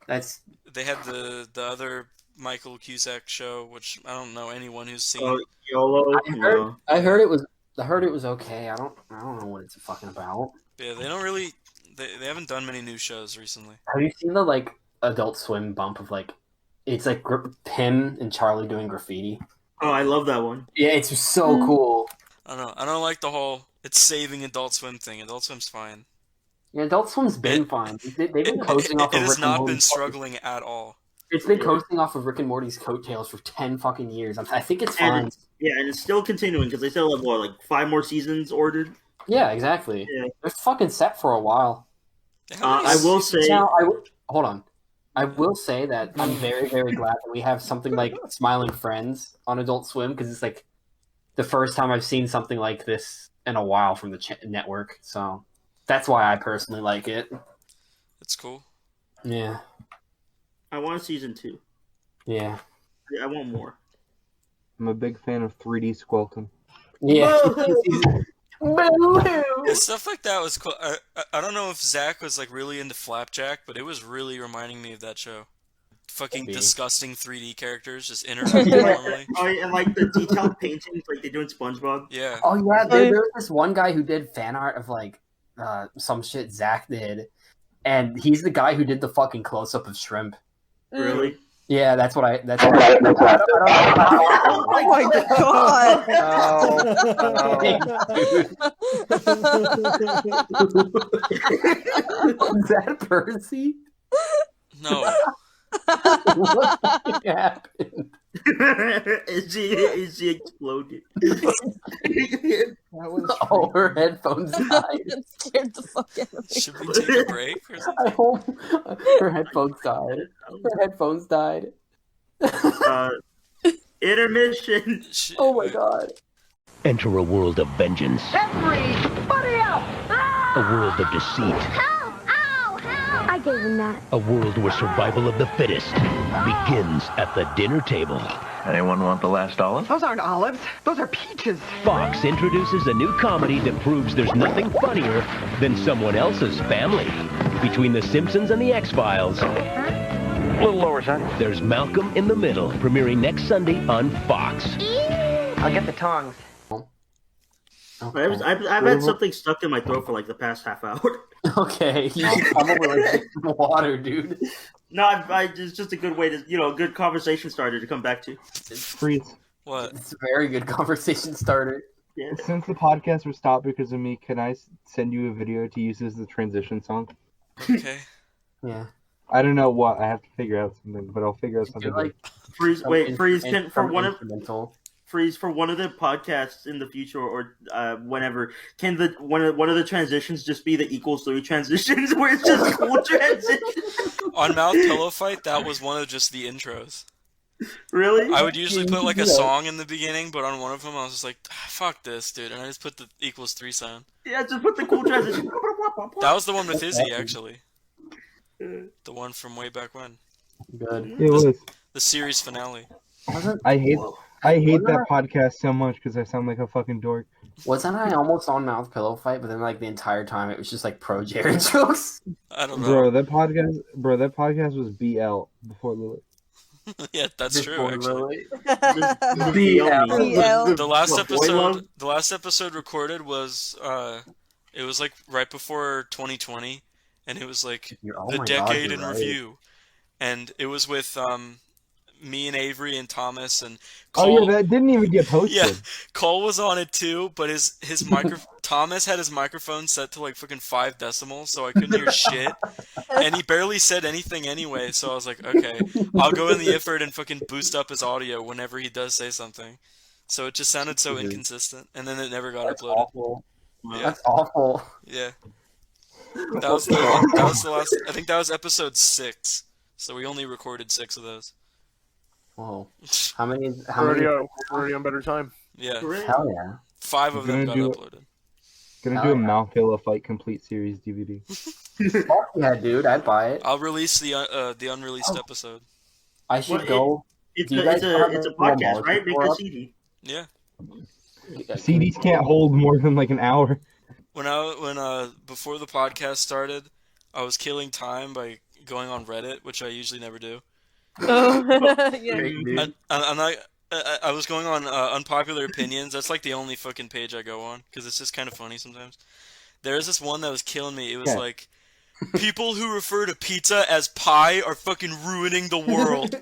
that's They had the other Michael Cusack show, which I don't know anyone who's seen. Oh, YOLO. No. I heard it was okay. I don't know what it's fucking about. Yeah, they don't really. They haven't done many new shows recently. Have you seen the like Adult Swim bump of like it's like Pim and Charlie doing graffiti? Oh, I love that one. Yeah, it's just so cool. I don't know. I don't like the whole it's saving Adult Swim thing. Adult Swim's fine. Yeah, Adult Swim's been fine. They've been coasting off It of has Rick and not been Morty's struggling at all. It's been coasting off of Rick and Morty's coattails for 10 fucking years. I think it's fine. And yeah, and it's still continuing because they still have what, like 5 more seasons ordered. Yeah, exactly. Yeah. They're fucking set for a while. How many I will say, Now, hold on. I will say that I'm very, very glad that we have something like Smiling Friends on Adult Swim because it's like the first time I've seen something like this in a while from the network. So that's why I personally like it. It's cool. Yeah. I want a season 2. Yeah. I want more. I'm a big fan of 3D Squelton. Yeah. Yeah, stuff like that was cool. I don't know if Zach was like really into Flapjack, but it was really reminding me of that show. fucking Maybe. disgusting 3D characters just interacting normally. Oh, and like the detailed paintings, like they do in SpongeBob. Yeah. Oh yeah, there was this one guy who did fan art of like some shit Zach did, and he's the guy who did the fucking close up of shrimp. Really? Yeah, that's what I. That's what I don't Oh my god! Is that Percy? No. What happened? Is she exploded? That was Oh, her headphones died. It scared the fuck out of me. Should we take a break or something? I hope her headphones died. Her headphones died. Intermission. Oh my god. Enter a world of vengeance. Everybody out! A world of deceit. Help! Ow! Help! I gave him that. A world where survival of the fittest begins at the dinner table. Anyone want the last olive? Those aren't olives. Those are peaches. Fox introduces a new comedy that proves there's nothing funnier than someone else's family. Between The Simpsons and The X-Files, A little lower, son. there's Malcolm in the Middle, premiering next Sunday on Fox. I'll get the tongs. I've had something stuck in my throat for like the past half hour. Okay, you should probably like get some water, dude. No, it's just a good way to, a good conversation starter to come back to. Freeze. What? It's a very good conversation starter. Yeah. Since the podcast was stopped because of me, can I send you a video to use as the transition song? Okay. Yeah. I don't know what. I have to figure out something, but I'll figure out something. Do like Freeze, wait, freeze can for some one of instrumental. freeze for one of the podcasts in the future or whenever. Can the one of the transitions just be the equals 3 transitions where it's just cool transitions? On Mouth Pillow Fight, that was one of just the intros. Really? I would usually put like a Yeah. song in the beginning, but on one of them I was just like, fuck this, dude, and I just put the equals 3 sound. Yeah, just put the cool transition. That was the one with Izzy, actually. The one from way back when. Good. It was. The series finale. I hate that podcast so much because I sound like a fucking dork. Wasn't I almost on Mouth Pillow Fight, but then like the entire time it was just like pro Jared jokes? I don't know. Bro, that podcast was BL before Lily. Yeah, that's true, actually. BL. The last What, boy love? episode recorded was it was like right before 2020, and it was like Oh the my God, decade you're in right. review, and it was with me and Avery and Thomas and Oh Cole. yeah, that didn't even get posted. Yeah, Cole was on it too, but his micro Thomas had his microphone set to like fucking 5 decibels, so I couldn't hear shit, and he barely said anything anyway. So I was like, okay, I'll go in the effort and fucking boost up his audio whenever he does say something. So it just sounded so inconsistent, and then it never got That's uploaded. awful. Yeah, That's awful. yeah. That was the last. I think that was episode 6. So we only recorded 6 of those. Whoa. How many? We're already on better time. Yeah, Hell yeah. 5 of them got Gonna do- uploaded. Gonna Oh, do a yeah. Mouth Pillow Fight complete series DVD. Fuck yeah, dude. I'd buy it. I'll release the unreleased episode. I should Well, go. It's Do you a guys have it's a a podcast, promotion right? Make for a us? CD. Yeah. CDs can't hold more than like an hour. When before the podcast started, I was killing time by going on Reddit, which I usually never do. Oh, yeah. I was going on unpopular opinions. That's like the only fucking page I go on because it's just kind of funny sometimes. There was this one that was killing me. It was Yeah. like, people who refer to pizza as pie are fucking ruining the world.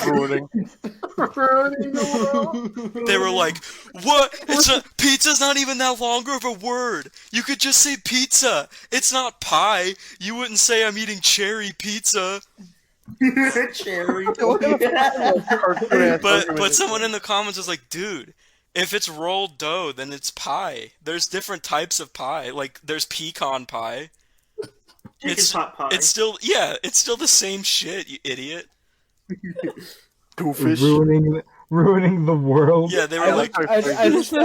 Ruining. They were like, what? Pizza's not even that longer of a word. You could just say pizza. It's not pie. You wouldn't say I'm eating cherry pizza. Cherry. But someone in the comments was like, dude, if it's rolled dough, then it's pie. There's different types of pie. Like, there's pecan pie. Chicken pot pie. It's still the same shit, you idiot. Goofish. Ruining the world. Yeah, they were like, I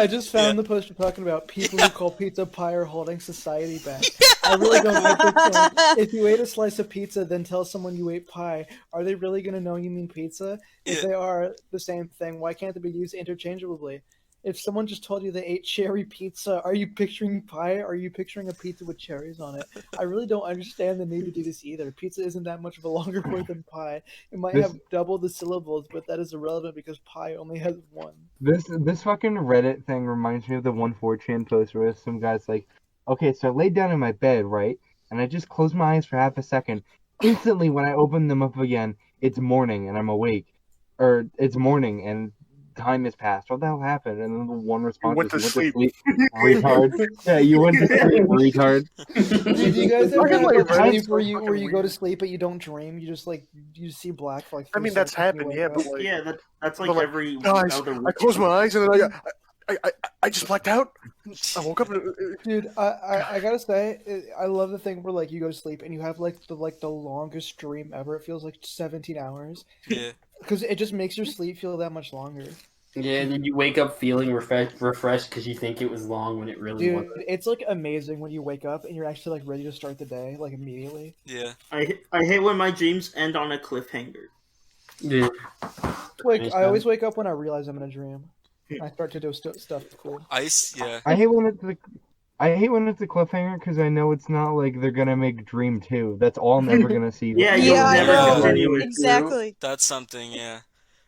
just found Yeah. the post you're talking about. People who call pizza pie are holding society back. I really don't get this point. If you ate a slice of pizza, then tell someone you ate pie, are they really going to know you mean pizza? If Yeah. they are the same thing, why can't they be used interchangeably? if someone just told you they ate cherry pizza, are you picturing pie? Or are you picturing a pizza with cherries on it? I really don't understand the need to do this either. Pizza isn't that much of a longer word than pie. It might This have double the syllables, but that is irrelevant because pie only has one. this fucking Reddit thing reminds me of the 1/4chan post where some guy's like, okay, so I laid down in my bed, right? And I just closed my eyes for half a second. Instantly, when I open them up again, it's morning and I'm awake. Or it's morning and time has passed. What the hell happened? And then the one response went is, to you went sleep. to sleep, retard. Yeah, you went to sleep, retard. Do you guys ever Fucking, have like, a dream Reddit's so where you fucking go to weird. sleep but you don't dream? You just you see black for like I 3 mean, that's seconds and you happened, wake yeah, up. but like, Yeah, that's like but, like, every guys, other I week. closed my eyes and then I just blacked out. I woke up and Dude, I gotta say, I love the thing where like you go to sleep and you have like the longest dream ever. It feels like 17 hours Yeah. because it just makes your sleep feel that much longer. Yeah, and then you wake up feeling refreshed because you think it was long when it really Dude, wasn't. it's like amazing when you wake up and you're actually like ready to start the day like immediately. Yeah. I hate when my dreams end on a cliffhanger. Yeah. Like I always wake up when I realize I'm in a dream. I start to do stuff cool. Ice. Yeah. I hate when it's a cliffhanger because I know it's not like they're gonna make Dream 2. That's all I'm ever gonna see. Yeah, you'll Yeah, I never know. continue it. Exactly. That's something. Yeah.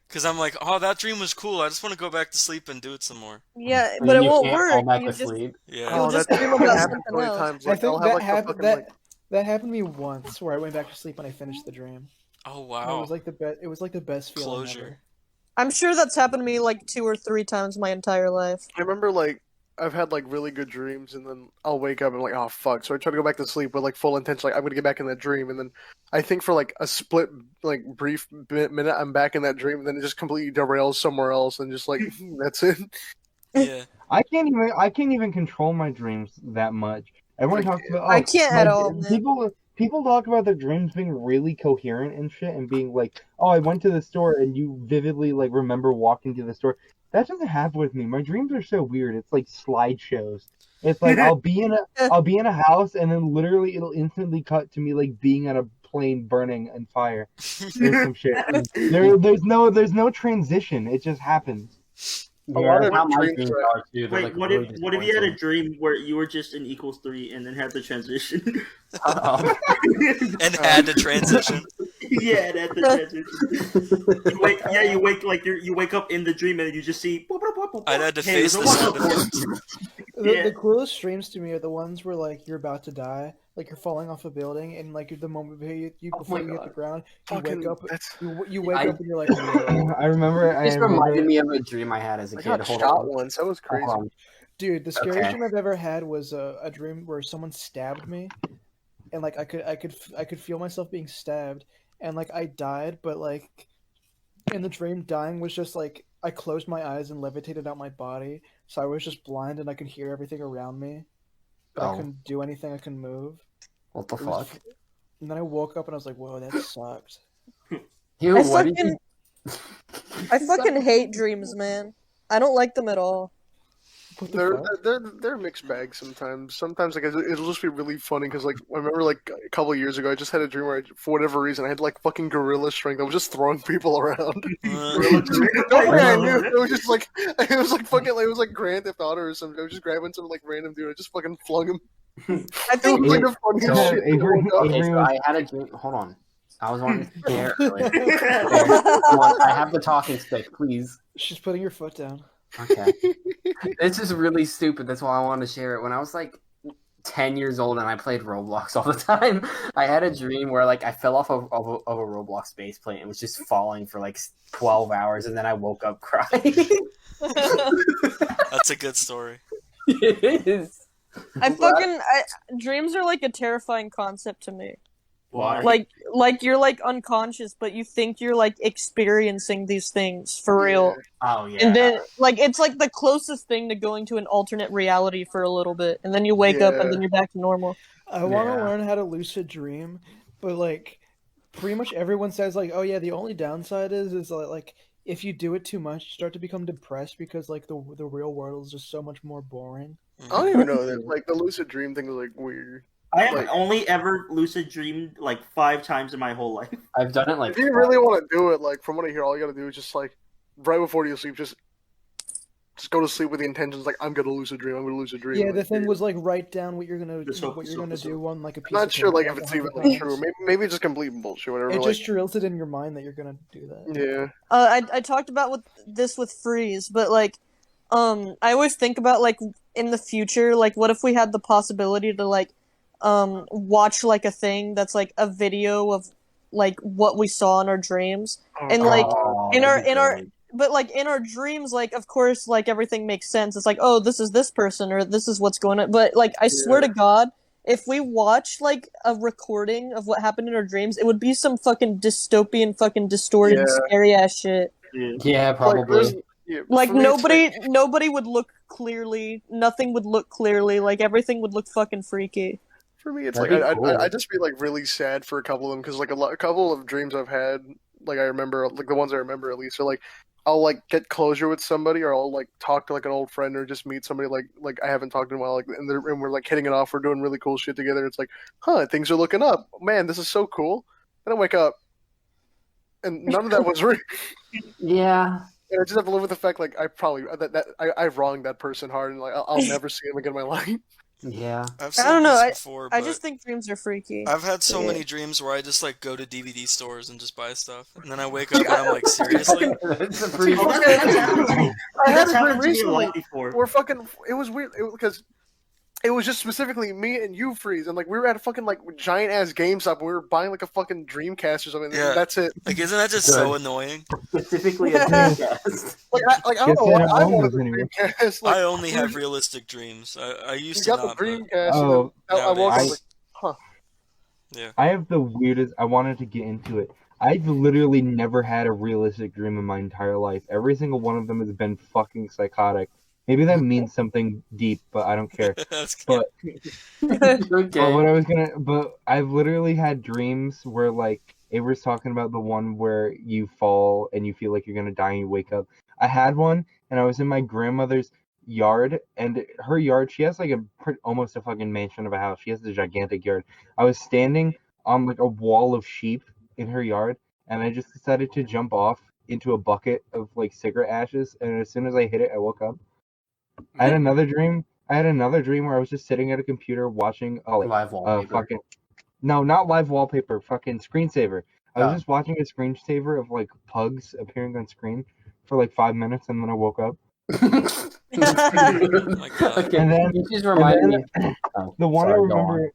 Because I'm like, oh, that dream was cool. I just want to go back to sleep and do it some more. Yeah, And but it you won't can't work. fall back You to just sleep. Yeah. You'll oh, just that dream fucking about happened something 20 else. times. I Like, think I'll have that like the happened fucking like. that happened to me once where I went back to sleep when I finished the dream. Oh And wow. it was like the best. It was like the best feeling Closure. ever. I'm sure that's happened to me like 2 or 3 times my entire life. I remember like I've had like really good dreams, and then I'll wake up and I'm like, oh fuck. So I try to go back to sleep with like full intention, like I'm gonna get back in that dream, and then I think for like a split, like brief minute, I'm back in that dream, and then it just completely derails somewhere else, and just like that's it. Yeah. I can't even control my dreams that much. Everyone talks about I can't at all, man. people talk about their dreams being really coherent and shit and being like, oh, I went to the store, and you vividly like remember walking to the store. That doesn't happen with me. My dreams are so weird. It's like slideshows. It's like I'll be in a house, and then literally it'll instantly cut to me like being at a plane burning and fire or some shit. There's no transition. It just happens. A lot of how my dreams dreams are- are too. They're, Wait, like, what really if you had a disappointing. dream where you were just in equals 3 and then had the transition? Uh-oh. And had to transition. Yeah, that's the transition. You wake up in the dream and you just see. I'd had to Hey, face there's the a sound waterfall. effects. Yeah. The coolest dreams to me are the ones where like you're about to die, like you're falling off a building, and like the moment before Oh my you hit the God. ground, you Fucking, wake up. that's... You wake I- up and you're like, whoa. I remember. This reminded me of a dream I had as a I kid. got Hold shot on. once. That was crazy. Hold on. Dude, the scariest Okay. dream I've ever had was a dream where someone stabbed me, and like I could feel myself being stabbed, and like I died, but like in the dream, dying was just like I closed my eyes and levitated out my body, so I was just blind and I could hear everything around me, but I Oh. couldn't do anything. I couldn't move. What the It was- fuck? And then I woke up and I was like, "Whoa, that sucked." Ew, I what did you... I fucking hate dreams, man. I don't like them at all. What the They're, fuck? they're a mixed bag sometimes. Sometimes like it'll just be really funny because like I remember like a couple of years ago I just had a dream where for whatever reason I had like fucking gorilla strength. I was just throwing people around. Nobody I knew. It was just like it was like fucking it was like Grand Theft Auto or something. I was just grabbing some like random dude. I just fucking flung him. I It think was like the funniest So, shit. Avery- Okay, so I had a dream. Hold on. I was wanting to share earlier. Come on, I have the talking stick, please. She's putting her foot down. Okay. This is really stupid. That's why I wanted to share it. When I was like 10 years old and I played Roblox all the time, I had a dream where like I fell off of a Roblox space plane and was just falling for like 12 hours, and then I woke up crying. That's a good story. It is. dreams are like a terrifying concept to me. Why? Like you're like unconscious, but you think you're like experiencing these things for real. Oh yeah. And then like it's like the closest thing to going to an alternate reality for a little bit, and then you wake up Yeah. and then you're back to normal. I want to Yeah. learn how to lucid dream, but like pretty much everyone says like, oh yeah, the only downside is like if you do it too much, you start to become depressed because like the real world is just so much more boring. I don't even know that like the lucid dream thing is like weird. I have Like- only ever lucid dreamed like 5 times in my whole life. I've done it like If you really want to do it, like from what I hear, all you gotta do is just like right before you sleep, just just go to sleep with the intentions like I'm gonna lucid dream. I'm gonna lucid dream. Yeah, like, the thing was like write down what you're gonna So- do on like a piece I'm of not sure paper, like if it's 100 even like times. true. Maybe it's just complete bullshit. Whatever. It Like, just drills it in your mind that you're gonna do that. yeah. I talked about this with Freeze, but like, I always think about like in the future, like what if we had the possibility to like, watch like a thing that's like a video of like what we saw in our dreams, and like in our but like in our dreams, like of course like everything makes sense. It's like, oh, this is this person or this is what's going on. But like I swear to God, if we watch like a recording of what happened in our dreams, it would be some fucking dystopian, fucking distorted, Yeah. scary ass shit. Yeah, Like, probably. Like for me, it's nobody would look clearly. Nothing would look clearly. Like everything would look fucking freaky. For me, it's That'd like be cool. I just be like really sad for a couple of them because like a couple of dreams I've had, like I remember, like the ones I remember at least, are like I'll like get closure with somebody or I'll like talk to like an old friend or just meet somebody like I haven't talked to in a while, like and we're like hitting it off, we're doing really cool shit together. It's like, huh, things are looking up. Man, this is so cool. Then I wake up, and none of that was real. Yeah. And I just have to live with the fact like I probably I've wronged that person hard and like I'll never see him again in my life. Yeah. I've I said don't know. this before, I but just think dreams are freaky. I've had so many dreams where I just like go to DVD stores and just buy stuff, and then I wake up and I'm like, seriously? It's a pretty. Oh, that's happened to me. I had That's a dream happened to me a recently lot before. where fucking it was weird because it was just specifically me and you, Freeze, and like we were at a fucking like giant ass GameStop and we were buying like a fucking Dreamcast or something. Yeah. And that's it. Like, isn't that just so annoying? Specifically a Dreamcast. I don't Guess know they why don't I own wanted those the anymore. Dreamcast. Like, I only have realistic dreams. I you used to got the not, but Dreamcast. Oh, and then I woke up nowadays. like, huh. Yeah. I have the weirdest. I wanted to get into it. I've literally never had a realistic dream in my entire life. Every single one of them has been fucking psychotic. Maybe that means something deep, but I don't care. That's But Okay. but I've literally had dreams where like Avery's talking about the one where you fall and you feel like you're gonna die and you wake up. I had one and I was in my grandmother's yard and her yard, she has like almost a fucking mansion of a house. She has a gigantic yard. I was standing on like a wall of sheep in her yard and I just decided to jump off into a bucket of like cigarette ashes and as soon as I hit it I woke up. I had another dream. Where I was just sitting at a computer watching Live wallpaper. fucking no, not live wallpaper, fucking screensaver. I was Oh. just watching a screensaver of like pugs appearing on screen for like 5 minutes and then I woke up. my God. Okay, And then- you just reminded me. Oh, The one sorry, I go remember.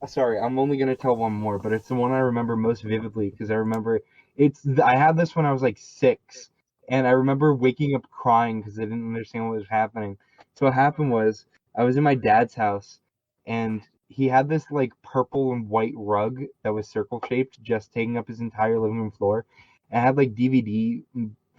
Sorry, I'm only gonna tell one more, but it's the one I remember most vividly because I remember I had this when I was like 6, and I remember waking up crying because I didn't understand what was happening. So what happened was I was in my dad's house, and he had this like purple and white rug that was circle shaped, just taking up his entire living room floor. And it had like DVD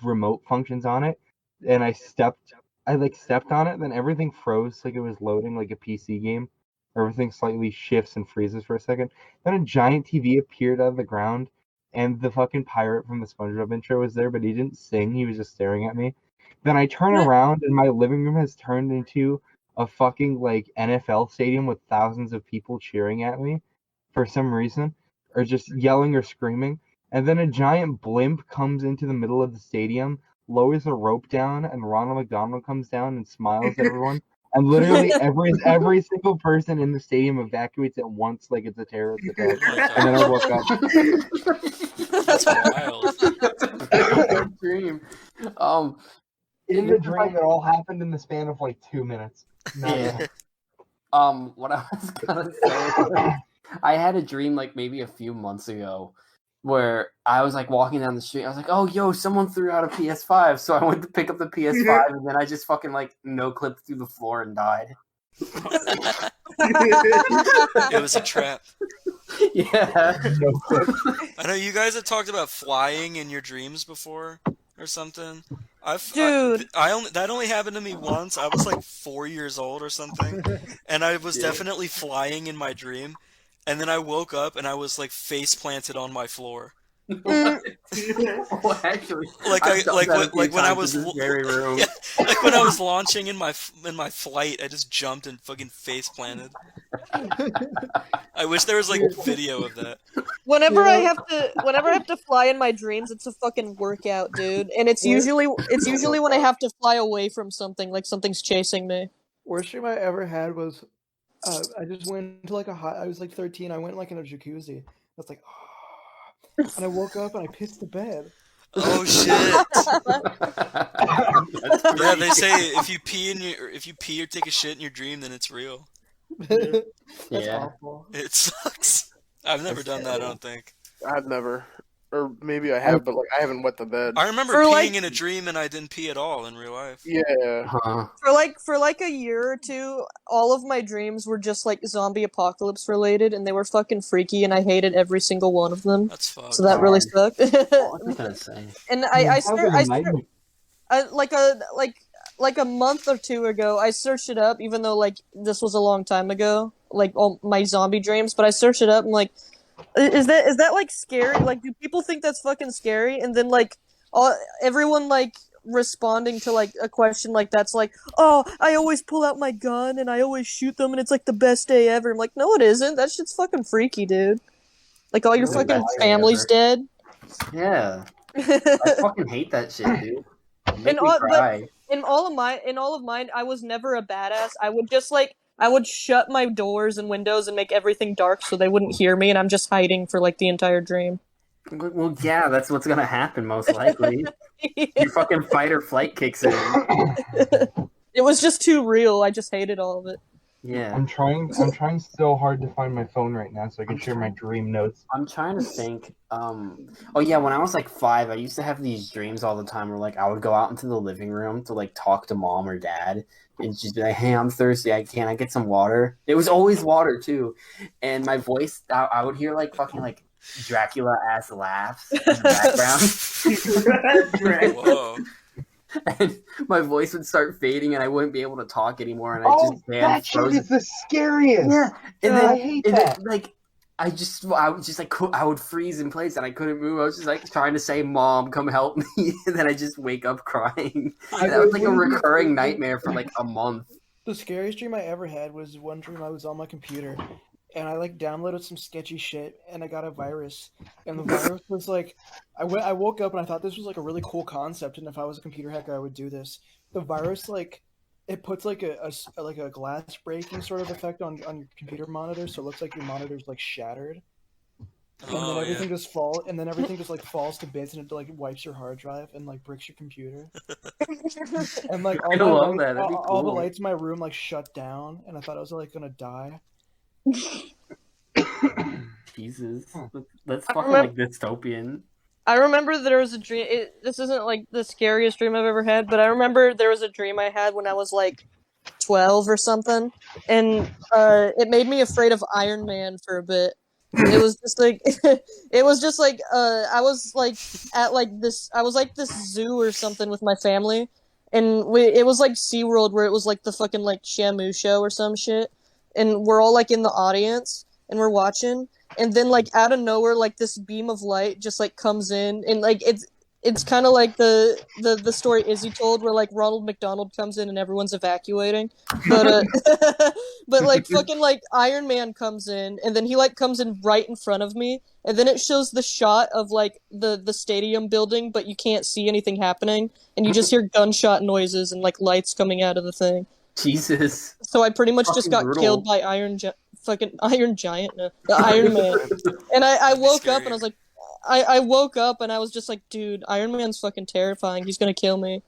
remote functions on it, and I stepped on it, then everything froze like it was loading like a PC game. Everything slightly shifts and freezes for a second. Then a giant TV appeared out of the ground, and the fucking pirate from the SpongeBob intro was there, but he didn't sing. He was just staring at me. Then I turn around, and my living room has turned into a fucking like NFL stadium with thousands of people cheering at me for some reason, or just yelling or screaming. And then a giant blimp comes into the middle of the stadium, lowers a rope down, and Ronald McDonald comes down and smiles at everyone. And literally every single person in the stadium evacuates at once like it's a terrorist attack. Oh my And then I God. woke up. That's wild. That's a very good dream. In the dream, it all happened in the span of like 2 minutes. Yeah. What I was gonna say, I had a dream like maybe a few months ago where I was like walking down the street. I was like, "Oh, yo, someone threw out a PS5." So I went to pick up the PS5, and then I just fucking like no clipped through the floor and died. It was a trap. Yeah. I know you guys have talked about flying in your dreams before or something. Dude. That only happened to me once. I was like 4 years old or something, and I was definitely flying in my dream. And then I woke up and I was like face planted on my floor. Mm. Well, actually, Like I've done that a few like when I times was in this very room. yeah, like when I was launching in my flight, I just jumped and fucking face planted. I wish there was like video of that. Whenever I have to fly in my dreams, it's a fucking workout, dude. And it's usually when I have to fly away from something, like something's chasing me. Worst dream I ever had was I just went into like a hot. I was like 13. I went like in a jacuzzi. I was like, and I woke up and I pissed the bed. Oh shit! That's Yeah, pretty they say if you pee or take a shit in your dream, then it's real. That's Yeah. awful. It sucks. I've never That's done that. I terrible. don't think. I've never, or maybe I have, but like I haven't wet the bed. I remember For, peeing like- in a dream and I didn't pee at all in real life. Yeah. Huh. For like a year or two, all of my dreams were just like zombie apocalypse related, and they were fucking freaky, and I hated every single one of them. That's fucked. So that really sucked. What was I gonna say? And I Sounds start, like I a start, nightmare. like a month or two ago, I searched it up, even though like this was a long time ago, like all my zombie dreams. But I searched it up and like, is that like scary? Like, do people think that's fucking scary? And then like, everyone like responding to like a question like that's like, oh, I always pull out my gun and I always shoot them and it's like the best day ever. I'm like, no, it isn't. That shit's fucking freaky, dude. Like all your Really fucking best day family's ever. dead. Yeah, I fucking hate that shit, dude. Make And me all, cry. in all of mine, I was never a badass. I would just like I would shut my doors and windows and make everything dark so they wouldn't hear me, and I'm just hiding for like the entire dream. Well, yeah, that's what's gonna happen most likely. Your fucking fight or flight kicks in. It was just too real. I just hated all of it. Yeah. I'm trying so hard to find my phone right now so I can share my dream notes. I'm trying to think. Oh yeah, when I was like 5, I used to have these dreams all the time where like I would go out into the living room to like talk to mom or dad and just be like, "Hey, I'm thirsty. Can I get some water?" It was always water too, and my voice, I would hear like fucking like Dracula ass laughs in the background. Whoa. And my voice would start fading, and I wouldn't be able to talk anymore. And I Oh, just that shit is the scariest. Yeah, and I hate that. Like, I was just like, I would freeze in place, and I couldn't move. I was just like trying to say, "Mom, come help me," and then I just wake up crying. That was like a recurring nightmare for like a month. The scariest dream I ever had was one dream I was on my computer, and I like downloaded some sketchy shit, and I got a virus. And the virus was like, I woke up and I thought this was like a really cool concept, and if I was a computer hacker, I would do this. The virus like, it puts like a glass breaking sort of effect on your computer monitor, so it looks like your monitor's like shattered. And then Oh everything yeah. just like falls to bits, and it like wipes your hard drive and like breaks your computer. And like I love that. That'd be all the cool. lights in my room like shut down, and I thought I was like gonna die. Jesus, that's I fucking remember- like dystopian. I remember there was a dream. This isn't like the scariest dream I've ever had, but I remember there was a dream I had when I was like 12 or something, and it made me afraid of Iron Man for a bit. It was just like, I was like at like this, I was like this zoo or something with my family, and it was like SeaWorld where it was like the fucking like Shamu show or some shit, and we're all like in the audience and we're watching, and then like out of nowhere like this beam of light just like comes in, and like it's kind of like the story Izzy told where like Ronald McDonald comes in and everyone's evacuating, but but like fucking like Iron Man comes in, and then he like comes in right in front of me, and then it shows the shot of like the stadium building, but you can't see anything happening, and you just hear gunshot noises and like lights coming out of the thing. Jesus. So I pretty much just Fucking got brutal. killed by fucking Iron Giant, no, the Iron Man. And I woke up and I was like, I woke up and I was just like, dude, Iron Man's fucking terrifying. He's gonna kill me.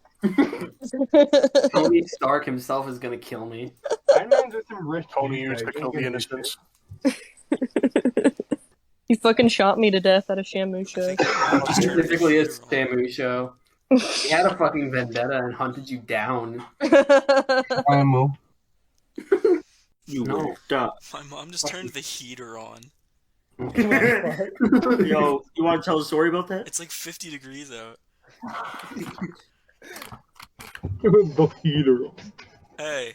Tony Stark himself is gonna kill me. Iron Man's just some rich Tony dude, used to like, kill don't the give a shit. innocents. He fucking shot me to death at a Shamu show. Just turned Specifically, a the heater on. Samu show. He had a fucking vendetta and hunted you down. Amo. You No. worked up. My mom just turned the heater on. Yo, you want to tell a story about that? It's like 50 degrees out. The heater. Hey.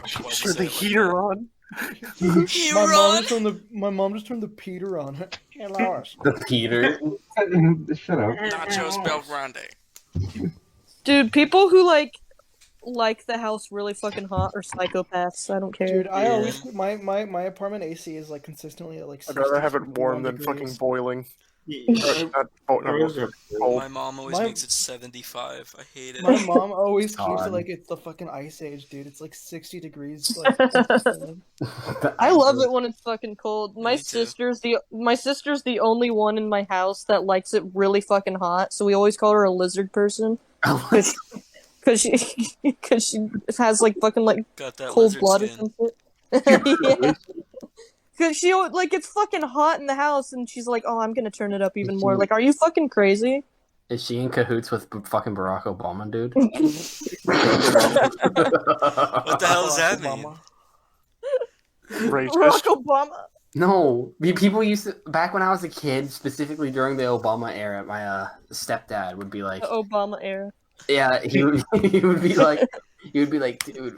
She Why'd you just say turned the it like heater that? on. He My run. mom just turned the Peter on. Hey, Lois. The Peter. Shut up. Nachos Belgrande. Dude, people who like the house really fucking hot are psychopaths. I don't care. Dude, I Yeah. always my apartment AC is like consistently at like. I'd rather have it 60, warm 61 than degrees. fucking boiling. Yeah. Cold. My mom always My- makes it 75. I hate it. My mom always keeps God. it like it's the fucking ice age, dude. It's like 60 degrees. Like, I love it when it's fucking cold. Me too. My sister's the only one in my house that likes it really fucking hot, so we always call her a lizard person. Cause she has like fucking like Got that cold lizard blood or skin. something. Yeah. Cause she like it's fucking hot in the house, and she's like, "Oh, I'm gonna turn it up even more." Like, are you fucking crazy? Is she in cahoots with fucking Barack Obama, dude? What the hell does that mean? Barack Racist. Obama. No, people used to back when I was a kid, specifically during the Obama era. My stepdad would be like, The Obama era. yeah, he would he would be like, dude,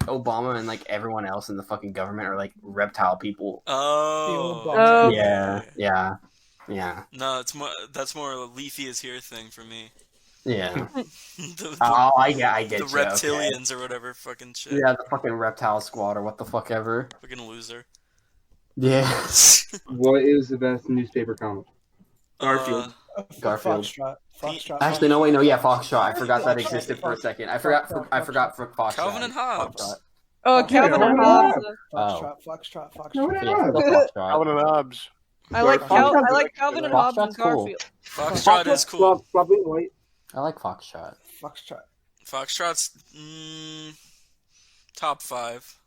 Obama and like everyone else in the fucking government are like reptile people. Oh. Oh. Yeah. No, that's more a leafy is here thing for me. Yeah. the Oh, I get the you. reptilians or whatever fucking shit. Okay. Yeah, the fucking reptile squad or what the fuck ever. Fucking loser. Yeah. What is the best newspaper comic? Garfield. Garfield. Foxtrot. Actually, no, wait, no, yeah, Foxtrot. I forgot that existed for a second. I forgot for Foxtrot. Calvin and Hobbes. Foxtrot. Oh, Calvin and Hobbes. Foxtrot. Yeah, still Foxtrot. Calvin and Hobbes. I like Foxtrot's Calvin and Hobbes and Foxtrot's cool. Garfield. Foxtrot is cool. I like Foxtrot. Foxtrot's top 5.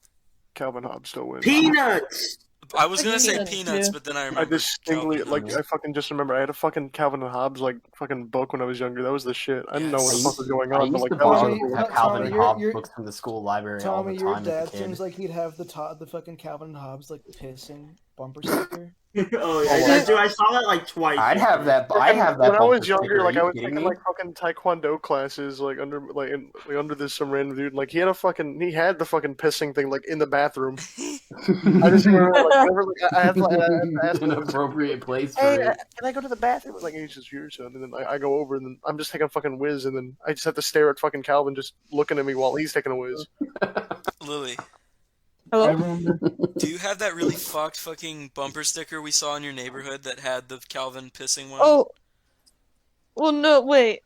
Calvin Hobbes still wins. Peanuts. I was gonna say Peanuts, Peanuts, yeah. but then I I remember. distinctly, Calvin like, Hobbes. I fucking just remember I had a fucking Calvin and Hobbes, like, fucking book when I was younger. That was the shit. I didn't know what the Yes. fuck was going I on, but, used like, to that was borrow Tommy, have Tommy, Calvin and Hobbes you're- books from the school library all Tommy, the your time dad as a kid. seems like he'd have the fucking Calvin and Hobbes like pissing bumper sticker. Oh yeah, dude, I saw that like twice. I'd have that. I'd have that. When I was bumper younger, sticker. like, Are I you was kidding taking, me? like, fucking taekwondo classes, like, under this some random dude. Like, he had the fucking pissing thing, like, in the bathroom. I just remember, like, whenever, like, I had to ask an him, appropriate place for hey, it. can I go to the bathroom? Like, he's just here, son. And then I go over, and then I'm just taking a fucking whiz, and then I just have to stare at fucking Calvin just looking at me while he's taking a whiz. Lily, I Hello? remember. do you have that really fucked fucking bumper sticker we saw in your neighborhood that had the Calvin pissing one? Oh. Well, no, wait.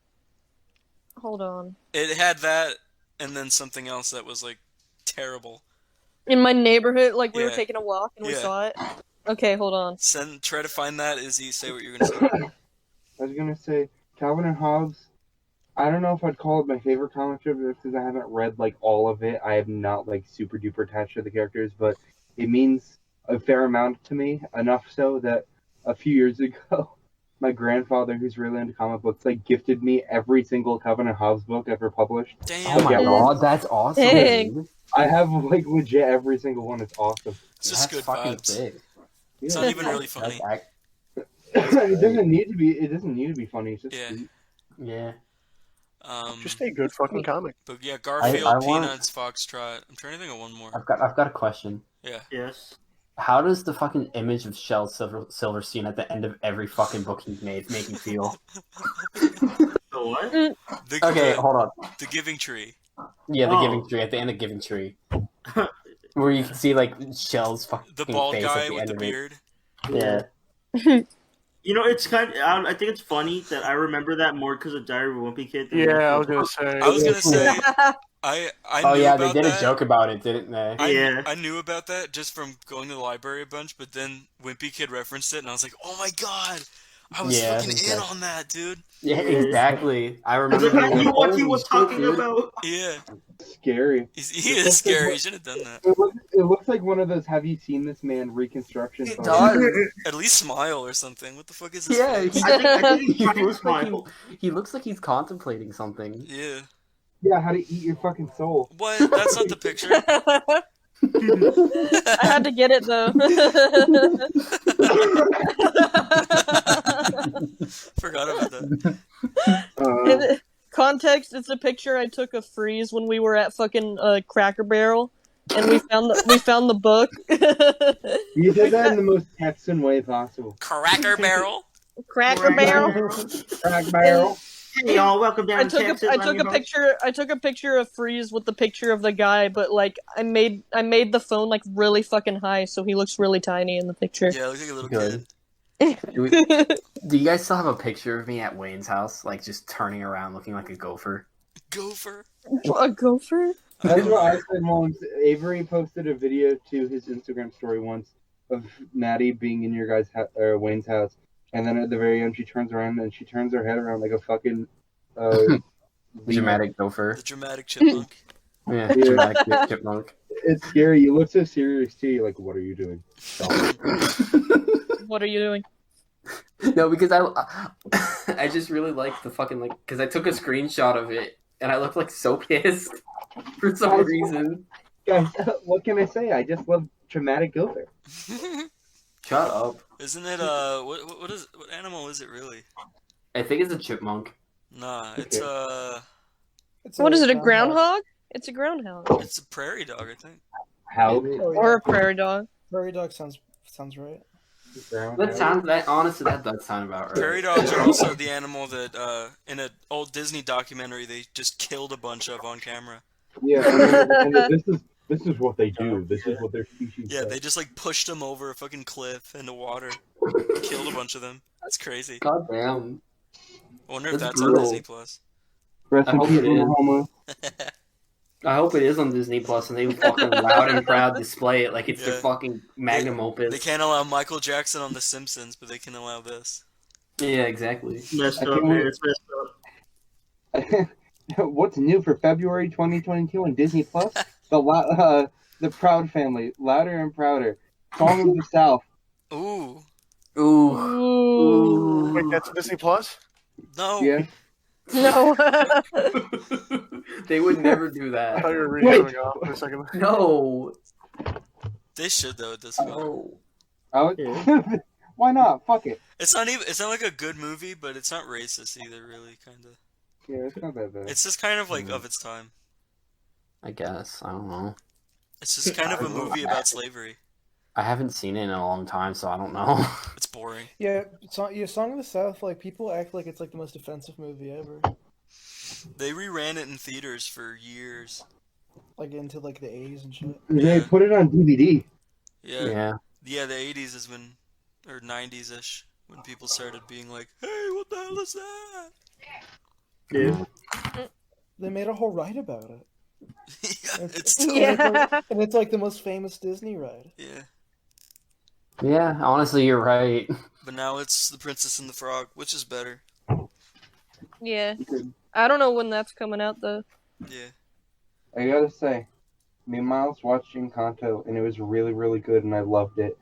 Hold on. It had that, and then something else that was like terrible. In my neighborhood, like we were Yeah. taking a walk and we Yeah. saw it. Okay, hold on. Try to find that. Izzy, say what you're gonna say. I was gonna say Calvin and Hobbes. I don't know if I'd call it my favorite comic strip because I haven't read like all of it. I am not like super duper attached to the characters, but it means a fair amount to me. Enough so that a few years ago, my grandfather, who's really into comic books, like gifted me every single Calvin and Hobbes book ever published. Damn. Oh my Yeah. god, that's awesome. Dang. Dude. I have like legit every single one. It's awesome. It's just That's good fucking vibes. sick. It's Yeah. not even really funny. It doesn't need to be. It doesn't need to be funny. It's just Yeah. sweet. Yeah. Just a good fucking comic. But yeah, Garfield, I want- Peanuts, Foxtrot. I'm trying to think of one more. I've got a question. Yeah. Yes. How does the fucking image of Shel Silverstein at the end of every fucking book he's made make you feel? The what? The, Okay, the, hold on. the Giving Tree. Yeah, the Oh. Giving Tree, at the end of Giving Tree. Where you can see, like, Shell's fucking The bald face guy at the with end the of beard. it. Yeah. You know, it's kind of, I think it's funny that I remember that more because of Diary of a Wimpy Kid. than Yeah, I was Garfield. gonna say. I was gonna say I Oh knew yeah, they about did that. a joke about it, didn't they? Yeah. I knew about that just from going to the library a bunch, but then Wimpy Kid referenced it, and I was like, "Oh my god, I was Yeah, fucking in exactly. on that, dude." Yeah, exactly. I I remember. was like, I being knew like, what he "Holy was shit, talking dude." about. Yeah, Scary. he is scary. He should have done that. It looks like one of those "Have you seen this man?" reconstruction. It photos. does. At least smile or something. What the fuck is this? Yeah, face? I think he's he trying to looks like smile. he looks like he's contemplating something. Yeah. Yeah, how to eat your fucking soul. What? That's not the picture. I had to get it though. Forgot about that. Context, it's a picture I took of Freeze when we were at fucking Cracker Barrel, and we found the book. You did that in the most Texan way possible. Cracker Barrel. Cracker Barrel. Crack barrel. Hey y'all, welcome down I to took Texas. I I'm took your a host. picture. I took a picture of Freeze with the picture of the guy, but like I made the phone like really fucking high, so he looks really tiny in the picture. Yeah, looks like a little Good. kid. Do you guys still have a picture of me at Wayne's house, like just turning around looking like a gopher? Gopher. A gopher? That's what I said once. Avery posted a video to his Instagram story once of Maddie being in your guys' Wayne's house, and then at the very end she turns around and she turns her head around like a fucking lemur. Dramatic gopher. The dramatic chipmunk. Yeah, dramatic chipmunk. It's scary. You look so serious too. You're like, what are you doing? What are you doing? No, because I just really like the fucking like because I took a screenshot of it and I look like so pissed for some reason. Guys, what can I say? I just love dramatic gopher. Shut up. Isn't it what animal is it really? I think it's a chipmunk. Nah, it's What is it? A groundhog? It's a groundhog. it's a prairie dog, I think. How? Or a prairie dog. Prairie dog sounds right. That honestly that does sound about right. Prairie dogs are also the animal that in an old Disney documentary they just killed a bunch of on camera. Yeah, and this is what they do. This is what their species Yeah, does. they just like pushed them over a fucking cliff into water, killed a bunch of them. That's crazy. God damn. I wonder if That's that's on brutal. Disney Plus. Rest I in hope peace, it is. Oklahoma. I hope it is on Disney Plus and they fucking loud and proud display it like it's their Yeah. fucking magnum opus. They can't allow Michael Jackson on The Simpsons, but they can allow this. Yeah, exactly. Messed I up, can't man. wait. It's messed up. What's new for February 2022 on Disney Plus? The Proud Family, Louder and Prouder, Song of the South. Ooh. Ooh. Ooh. Wait, that's Disney Plus? No. Yeah. No. They would never do I thought that. you were reading something off for a second. No. They should though at this point. No. Why not? Fuck it. It's not like a good movie, but it's not racist either, really, kinda. Yeah, it's not that bad. It's just kind of like of its time. I guess. I don't know. It's just kind of a movie about slavery. I haven't seen it in a long time, so I don't know. It's boring. Yeah, Song of the South. Like people act like it's like the most offensive movie ever. They reran it in theaters for years. Like into like the 80s and shit. They Yeah. put it on DVD. Yeah. Yeah. Yeah, the 80s is when, or 90s-ish, when people started being like, hey, what the hell is that? Yeah. They made a whole ride about it. Yeah, It's- it's still, Yeah. And it's like the most famous Disney ride. yeah. Yeah, honestly, you're right. But now it's The Princess and the Frog, which is better. Yeah. I don't know when that's coming out though. Yeah. I gotta say, me and Miles watched Encanto, and it was really, really good, and I loved it.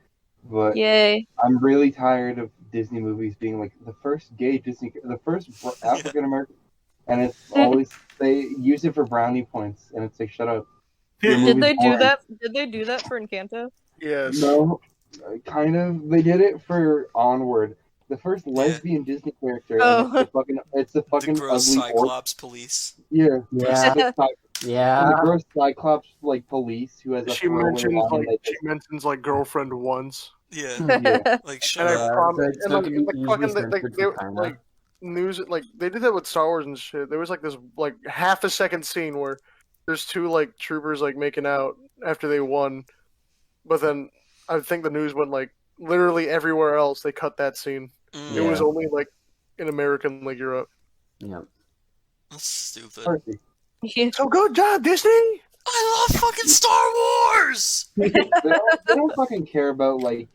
But Yay. I'm really tired of Disney movies being like the first gay Disney, the first African American, and it's always they use it for brownie points, and it's like, shut up. Your Did movie's they do boring. that? Did they do that for Encanto? Yes. No, kind of. They did it for Onward. The first lesbian Disney character. Oh. And it's the The fucking gross ugly orc. Cyclops police. Yeah. Yeah. And Yeah. the gross Cyclops like police who has a She throwaway mentions line like that she mentions like girlfriend once. Yeah. Yeah. Like, And shut I up. promise, so and like, it can be easily fucking censored for China. like news, like they did that with Star Wars and shit. There was like this like half a second scene where there's two like troopers like making out after they won, but then I think the news went like literally everywhere else. They cut that scene. Mm, It was only like in America and like Europe. Yep. That's stupid. Percy. Yeah. So good job, Disney. I love fucking Star Wars! They don't fucking care about like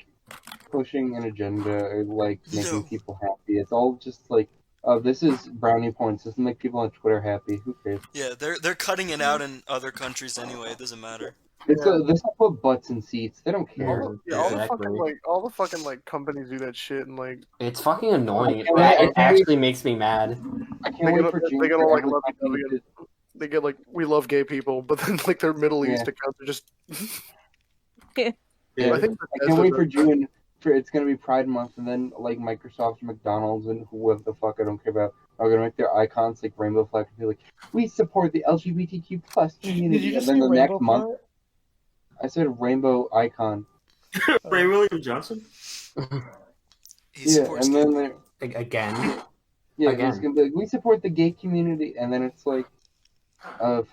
pushing an agenda or like making No. people happy. It's all just like, oh, this is brownie points. This will make people on Twitter happy. Who cares? Yeah, they're cutting it out in other countries anyway. It doesn't matter. This will put butts in seats. They don't care. All the Exactly. fucking like companies do that shit and like It's fucking annoying. It, I it actually makes me mad. I can't They wait get- for they June. get for all, like, every lovey-dovey company and- to- they get like we love gay people, but then like their Middle East Yeah. accounts are just. Yeah. I think I can't wait for June. For it's gonna be Pride Month, and then like Microsoft, McDonald's, and whoever the fuck I don't care about are gonna make their icons like rainbow flag and be like, "We support the LGBTQ plus community." Did you just and say then the Rainbow next month, Part? I said rainbow icon. Ray William Johnson. He supports and gay then people. Again. he's Again. gonna be like, we support the gay community, and then it's like,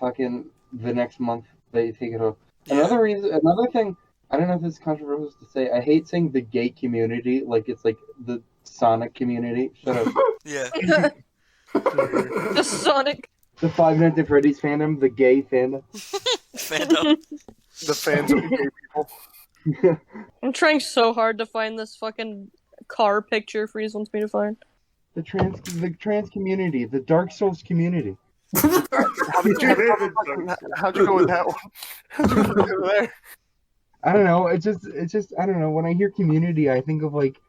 fucking the next month they take it off. Yeah. Another thing, I don't know if this is controversial to say. I hate saying the gay community like it's like the Sonic community. Shut up. Yeah. The Sonic. The Five Nights at Freddy's fandom, the gay fandom. Fandom. The fans of the gay people. I'm trying so hard to find this fucking car picture Freeze wants me to find. The trans community, the Dark Souls community. How'd you go with that one? How'd you go there? I don't know. It's just I don't know. When I hear community, I think of like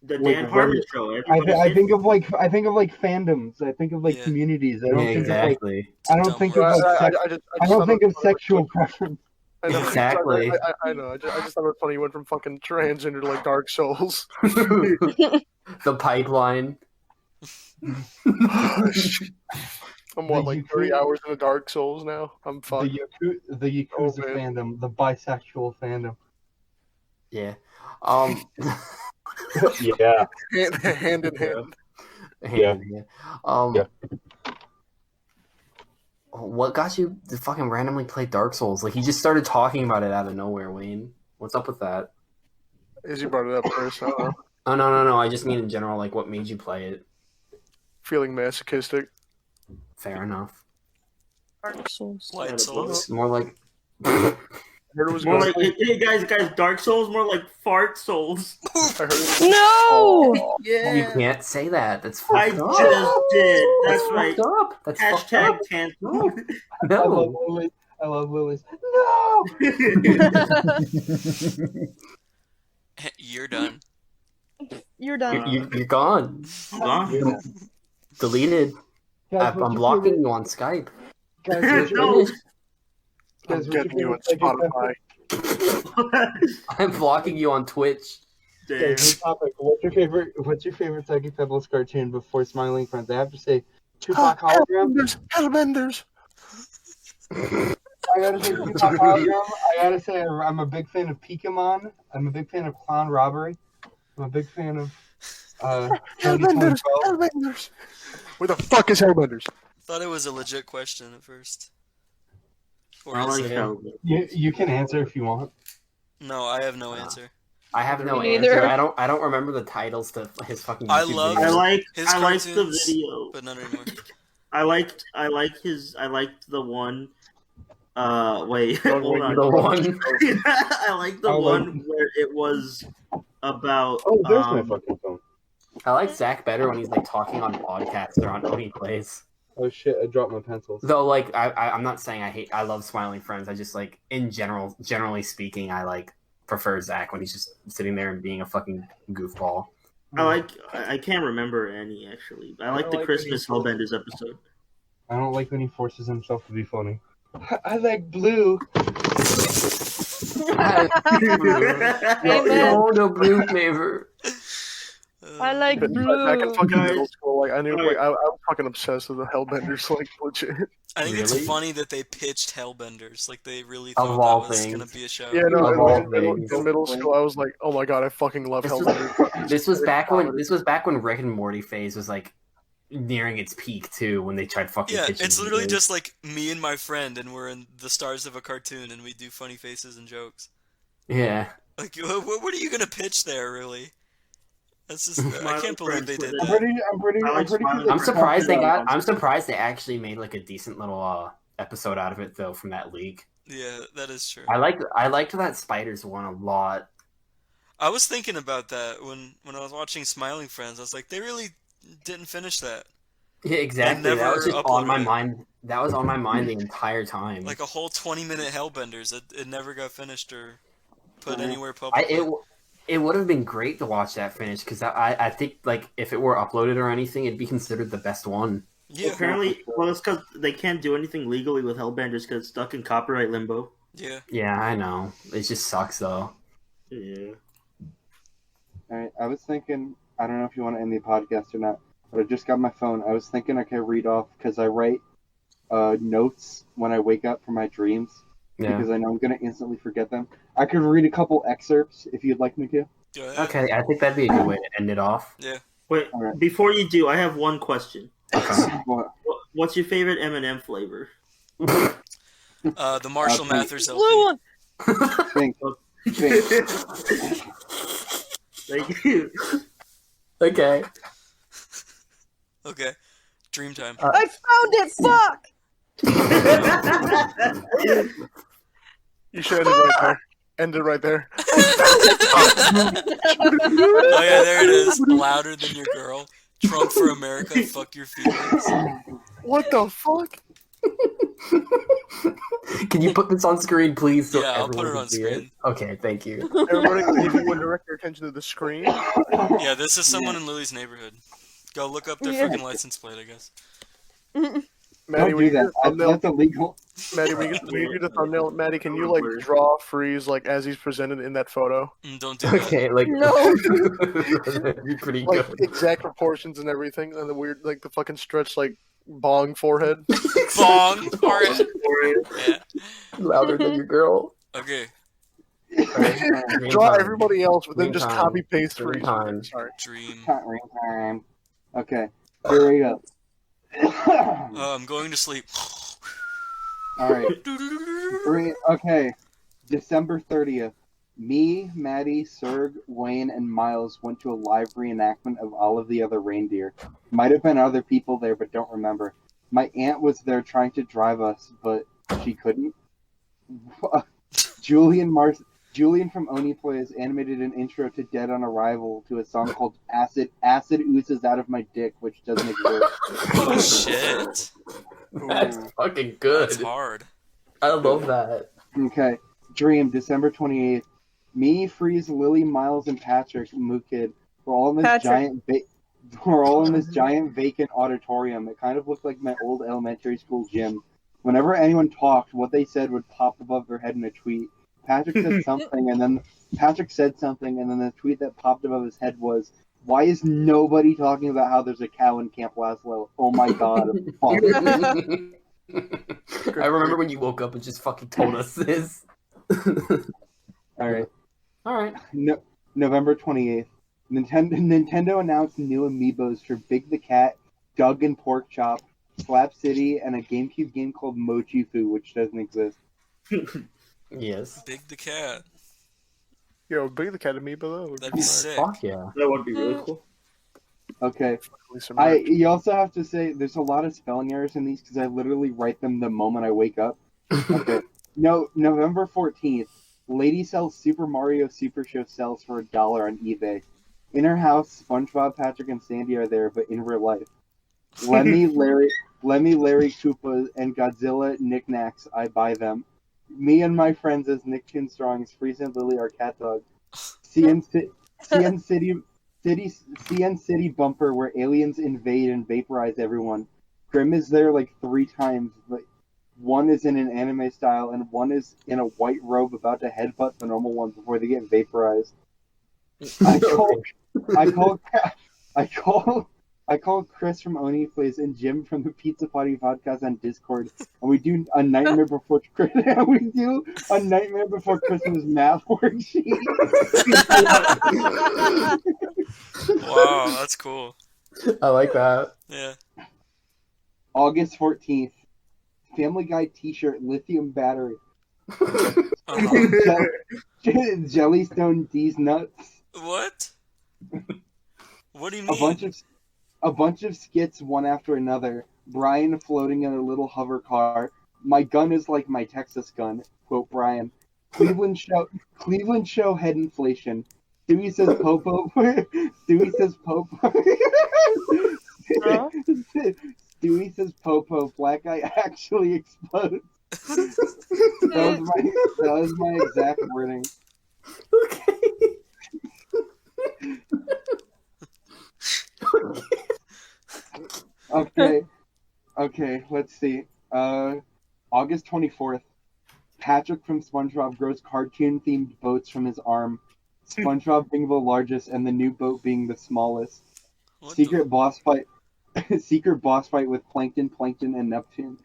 The like, Dan Harmon show. I think of like fandoms. I think of like Yeah. communities. I Yeah, don't think exactly. of like I don't think of like I don't think of sexual preference. I know, Exactly. I know. I just thought it was funny. You went from fucking transgender to like Dark Souls. The pipeline. I'm what, like 30 hours into Dark Souls now? I'm fucked. The Yakuza fandom, the bisexual fandom. Yeah. Yeah. Hand in hand. Yeah. Yeah. What got you to fucking randomly play Dark Souls? Like, he just started talking about it out of nowhere, Wayne. What's up with that? As you brought it up first, I don't know. Oh, no. I just mean in general, like, what made you play it? Feeling masochistic. Fair enough. Dark Souls. Light Souls. It's more like... I heard it was More good. like, hey guys, Dark Souls, more like fart souls. I heard it No! You can't say that. That's I fucked up. just did. That's That's right. fucked up. That's fucked Hashtag up. cancel. No. I love Willis. No. You're done. You're done. You're gone. Gone. You're deleted. Guys, I'm blocking you on Skype. Guys, what's your No. favorite- I'm guys, what's your getting you on favorite Spotify. I'm blocking you on Twitch. Damn. Guys, new topic. What's your favorite Psychic Pebbles cartoon before Smiling Friends? I have to say, Tupac Hologram. Hellbenders. I gotta say Tupac Hologram. I gotta say I'm a big fan of Pokemon. I'm a big fan of Clown Robbery. I'm a big fan of Hellbenders. 2012. Hellbenders. Where the fuck is Hellbenders? Thought it was a legit question at first. Or I is like it? how. You can answer if you want. No, I have no answer. I have no Me answer. neither. I don't remember the titles to his fucking. I YouTube love- videos. His I liked the cartoons, video. but not anymore. I liked the one. Wait, Don't hold make on. me the one. I like the Oh, one where it was about. Oh, there's my fucking phone. I like Zach better when he's like talking on podcasts or on Oni Plays. Oh shit! I dropped my pencils. Though, like, I'm not saying I love Smiling Friends. I just like generally speaking, I like prefer Zach when he's just sitting there and being a fucking goofball. I can't remember any actually. I like don't the like Christmas any- Hellbenders episode. I don't like when he forces himself to be funny. I like blue. Amen. No blue flavor. I like Back in fucking Guys. middle school, like I knew, like I was fucking obsessed with the Hellbenders, like legit. I think Really? it's funny that they pitched Hellbenders. Like they really Of thought all that was things. gonna be a show. Yeah, no, Of all in middle things. school, I was like, oh my god, I fucking love This was, Hellbenders. this was back when Rick and Morty phase was like nearing its peak too, when they tried fucking. Yeah, pitching it's literally videos. just like me and my friend, and we're in the stars of a cartoon, and we do funny faces and jokes. Yeah. Like, what are you gonna pitch there, really? That's just I Smiling can't believe they did Friends that. I'm pretty I like sure Smiling they I'm surprised they talked got. about- I'm surprised they actually made like a decent little episode out of it though from that leak. Yeah, that is true. I liked that spiders one a lot. I was thinking about that when I was watching Smiling Friends. I was like, they really didn't finish that. Yeah, exactly. That never was just on my uploaded it. mind. That was on my mind the entire time. Like a whole 20-minute Hellbenders. It never got finished or put Mhm. anywhere I, publicly. it would have been great to watch that finish because I think like if it were uploaded or anything, it'd be considered the best one. Yeah, Apparently, well, it's because they can't do anything legally with Hellbenders because it's stuck in copyright limbo. yeah. Yeah, I know. It just sucks though. Yeah. Alright, I was thinking, I don't know if you want to end the podcast or not, but I just got my phone. I was thinking I could read off, because I write notes when I wake up from my dreams. Yeah. because I know I'm gonna instantly forget them. I could read a couple excerpts if you'd like me to. Go ahead. Okay, I think that'd be a good way to end it off. Yeah. Wait, All right. before you do, I have one question. Okay. What? What's your favorite M&M flavor? The Marshall Okay. Mathers Blue LP. one. Think. Thank you. Okay. Okay. Dreamtime. I found it. Fuck. You should end it right there. End it right there. Oh yeah, there it is. Louder than your girl. Trump for America. Fuck your feelings. What the fuck? Can you put this on screen, please? So Yeah, I'll everyone put it can on see screen. Okay, thank you. Everybody, if you would direct your attention to the screen. Yeah, this is someone in Lily's neighborhood. Go look up their Yeah. fucking license plate, I guess. Maddie, Don't when do you get that. the thumbnail, That's illegal. Maddie, when you get the thumbnail, Maddie, can you like draw Freeze like as he's presented in that photo? Don't do that. Okay, like No. that'd be pretty Like good. exact proportions and everything, and the weird like the fucking stretched like bong forehead. Bong. Alright. Yeah. Louder than your girl. Okay. Dream Draw time. everybody else, but then Dream just time. copy paste Dream Freeze. time. Sorry. Dream. Time. Okay. Here we go. I'm going to sleep. All right. Okay. December 30th. Me, Maddie, Serg, Wayne, and Miles went to a live reenactment of All of the Other Reindeer. Might have been other people there, but don't remember. My aunt was there trying to drive us, but she couldn't. Julian from Oni Plays animated an intro to Dead on Arrival to a song called Acid Oozes Out of My Dick, which doesn't exist. Oh shit. That's fucking good. That's hard. I love that. Okay. Dream, December 28th. Me, Freeze, Lily, Miles, and Patrick, Moo Kid, were all in this Patrick. giant vacant auditorium. It kind of looked like my old elementary school gym. Whenever anyone talked, what they said would pop above their head in a tweet. Patrick said something, and then the tweet that popped above his head was, "Why is nobody talking about how there's a cow in Camp Laszlo? Oh my god!" I remember when you woke up and just fucking told us this. All right. Alright. No, November 28th. Nintendo announced new amiibos for Big the Cat, Doug and Pork Chop, Slap City, and a GameCube game called Mochi Fu, which doesn't exist. Yes. Big the cat. Yo, Big the Cat amiibo though. That'd be sick. Fuck yeah. That would be really cool. Okay. Some You also have to say there's a lot of spelling errors in these because I literally write them the moment I wake up. Okay. No, November 14th. Lady sells Super Mario Super Show sells for $1 on eBay. In her house, SpongeBob, Patrick, and Sandy are there, but in real life. Lemmy, Larry, Koopa, and Godzilla knickknacks. I buy them. Me and my friends as Nick Kinstrong's Freeze and Lily are cat dog. CN City bumper where aliens invade and vaporize everyone. Grim is there like 3 times, but one is in an anime style and one is in a white robe about to headbutt the normal ones before they get vaporized. I call Chris from Oni Plays and Jim from the Pizza Party podcast on Discord, and we do a Nightmare Before Christmas math worksheet. Wow, that's cool. I like that. Yeah. August 14th. Family Guy T-shirt, lithium battery. Uh-huh. Jellystone D's nuts. What? What do you mean? A bunch of skits, one after another. Brian floating in a little hover car. My gun is like my Texas gun. Quote Brian. Cleveland show head inflation. Stewie says Popo. Stewie says Popo. Huh? Stewie says Popo. Black guy actually explodes. That was my exact wording. Okay, let's see. August 24th. Patrick from SpongeBob grows cartoon-themed boats from his arm. SpongeBob being the largest and the new boat being the smallest. Secret boss fight with Plankton, and Neptune.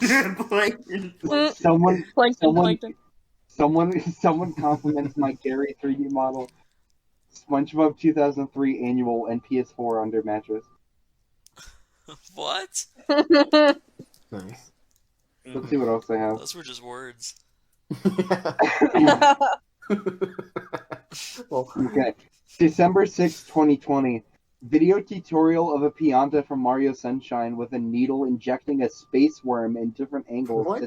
Plankton. Someone, Plankton, someone, plankton. someone compliments my Gary 3D model. SpongeBob 2003 annual and PS4 under mattress. What? Nice. Let's see what else I have. Those were just words. Well, Okay. December 6, 2020. Video tutorial of a Pianta from Mario Sunshine with a needle injecting a space worm in different angles What?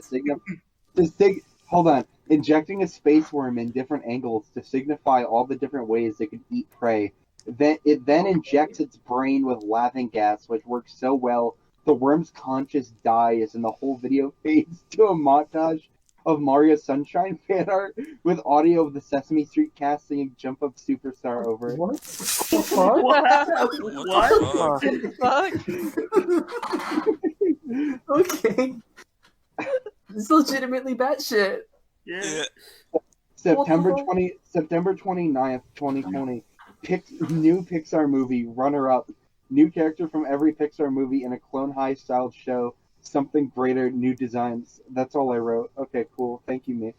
hold on. Injecting a space worm in different angles to signify all the different ways it could eat prey. It then injects its brain with laughing gas, which works so well the worm's conscious dies and the whole video fades to a montage of Mario Sunshine fan art with audio of the Sesame Street cast singing Jump Up Superstar over it. what? The fuck? What? Fuck. Okay. It's legitimately batshit. Yeah. September 29th, 2020. New Pixar movie, runner-up. New character from every Pixar movie in a Clone High styled show. Something greater, new designs. That's all I wrote. Okay, cool. Thank you, me.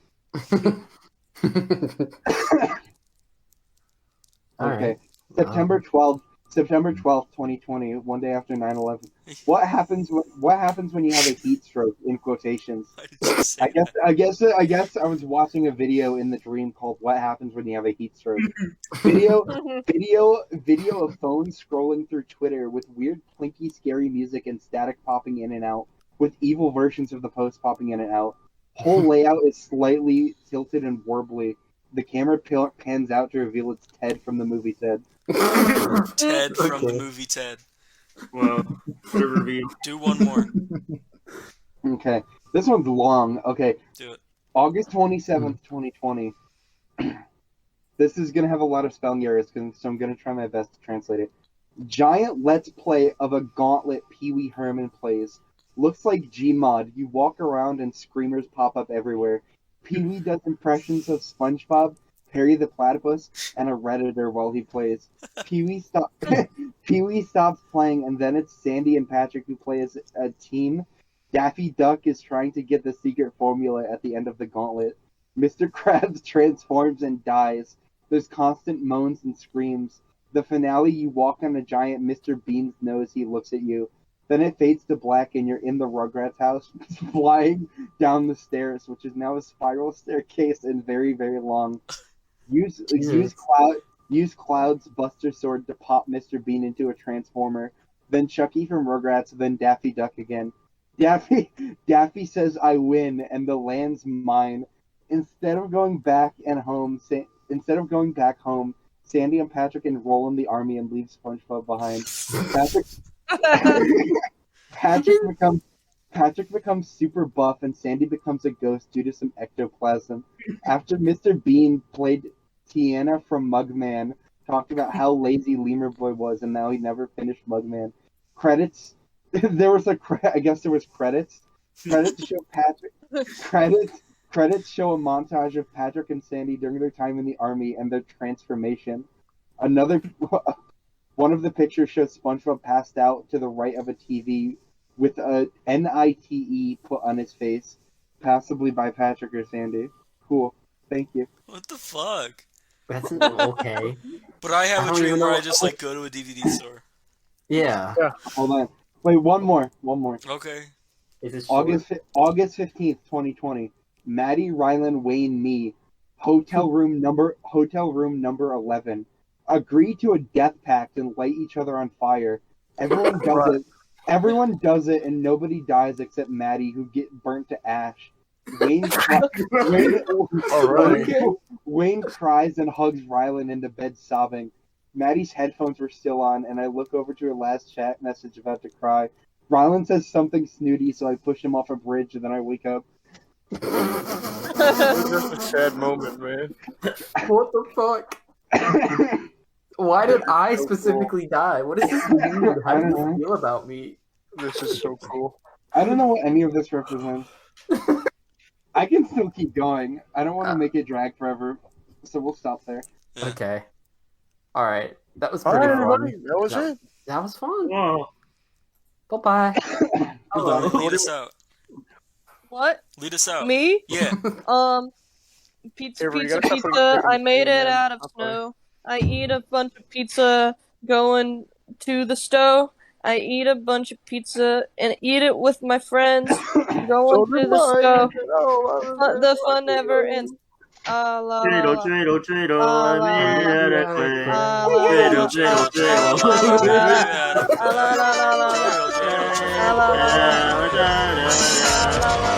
Okay. Right. September 12th, 2020, one day after 9/11. What happens when you have a heat stroke in quotations? Why did you say that? I guess I was watching a video in the dream called "What Happens When You Have a Heat Stroke." video of phones scrolling through Twitter with weird, plinky, scary music and static popping in and out, with evil versions of the post popping in and out. Whole layout is slightly tilted and warbly. The camera pans out to reveal it's Ted from the movie Ted. Ted from the Okay. movie Ted. Well, the review. Do one more. Okay, this one's long. Okay, Do it. August 27th, 2020. This is going to have a lot of spelling errors, so I'm going to try my best to translate it. Giant Let's Play of a Gauntlet Pee Wee Herman plays. Looks like Gmod. You walk around and screamers pop up everywhere. Pee Wee does impressions of SpongeBob, Perry the Platypus, and a Redditor while he plays. Pee Wee stops playing, and then it's Sandy and Patrick who play as a team. Daffy Duck is trying to get the secret formula at the end of the gauntlet. Mr. Krabs transforms and dies. There's constant moans and screams. The finale, you walk on a giant Mr. Bean's nose, he looks at you. Then it fades to black and you're in the Rugrats house, flying down the stairs, which is now a spiral staircase and very, very long. Use Cloud's Buster Sword to pop Mr. Bean into a transformer. Then Chucky from Rugrats, then Daffy Duck again. Daffy says, "I win," and the land's mine. Instead of going back home, Sandy and Patrick enroll in the army and leave SpongeBob behind. Patrick becomes super buff, and Sandy becomes a ghost due to some ectoplasm. After Mr. Bean played Tiana from Mugman, talked about how lazy Lemur Boy was, and now he never finished Mugman. Credits. I guess there was credits. Credits show Patrick. Credits show a montage of Patrick and Sandy during their time in the army and their transformation. One of the pictures shows SpongeBob passed out to the right of a TV with a NITE put on his face, possibly by Patrick or Sandy. Cool. Thank you. What the fuck? That's okay. But I have I a don't dream even where know- I just like go to a DVD store. Yeah. Hold on. Wait, one more. Okay. Is it short? August 15th, 2020. Maddie, Rylan, Wayne, me. Hotel room number 11. Agree to a death pact and light each other on fire. Everyone does it. Everyone does it, and nobody dies except Maddie, who get burnt to ash. Wayne cries and hugs Rylan into bed sobbing. Maddie's headphones were still on, and I look over to her last chat message about to cry. Rylan says something snooty, so I push him off a bridge, and then I wake up. That's a sad moment, man. What the fuck? Why did I specifically die? What does this mean? How do you feel about me? This is so cool. I don't know what any of this represents. I can still keep going. I don't want to make it drag forever, so we'll stop there. Yeah. Okay. All right. That was All pretty right, fun. everybody. That was it. That was fun. Whoa. Bye-bye. Hold on, Hello. lead us out. What? Lead us out. Me? Yeah. Pizza, Avery, you pizza, gotta stop putting pizza. shit in I the made thing, it man. out of I'm sorry. snow. I eat a bunch of pizza going to the stove. I eat a bunch of pizza and eat it with my friends going to the stove. The fun never ends. Ah la la Dreidel, la. dreidel, dreidel, Ah I la made la it la. out of clay. Ah la la Dreidel, la. dreidel, dreidel. Ah la la. Dreidel, Ah la la la la la. dreidel, Ah la la la. dreidel, Ah la la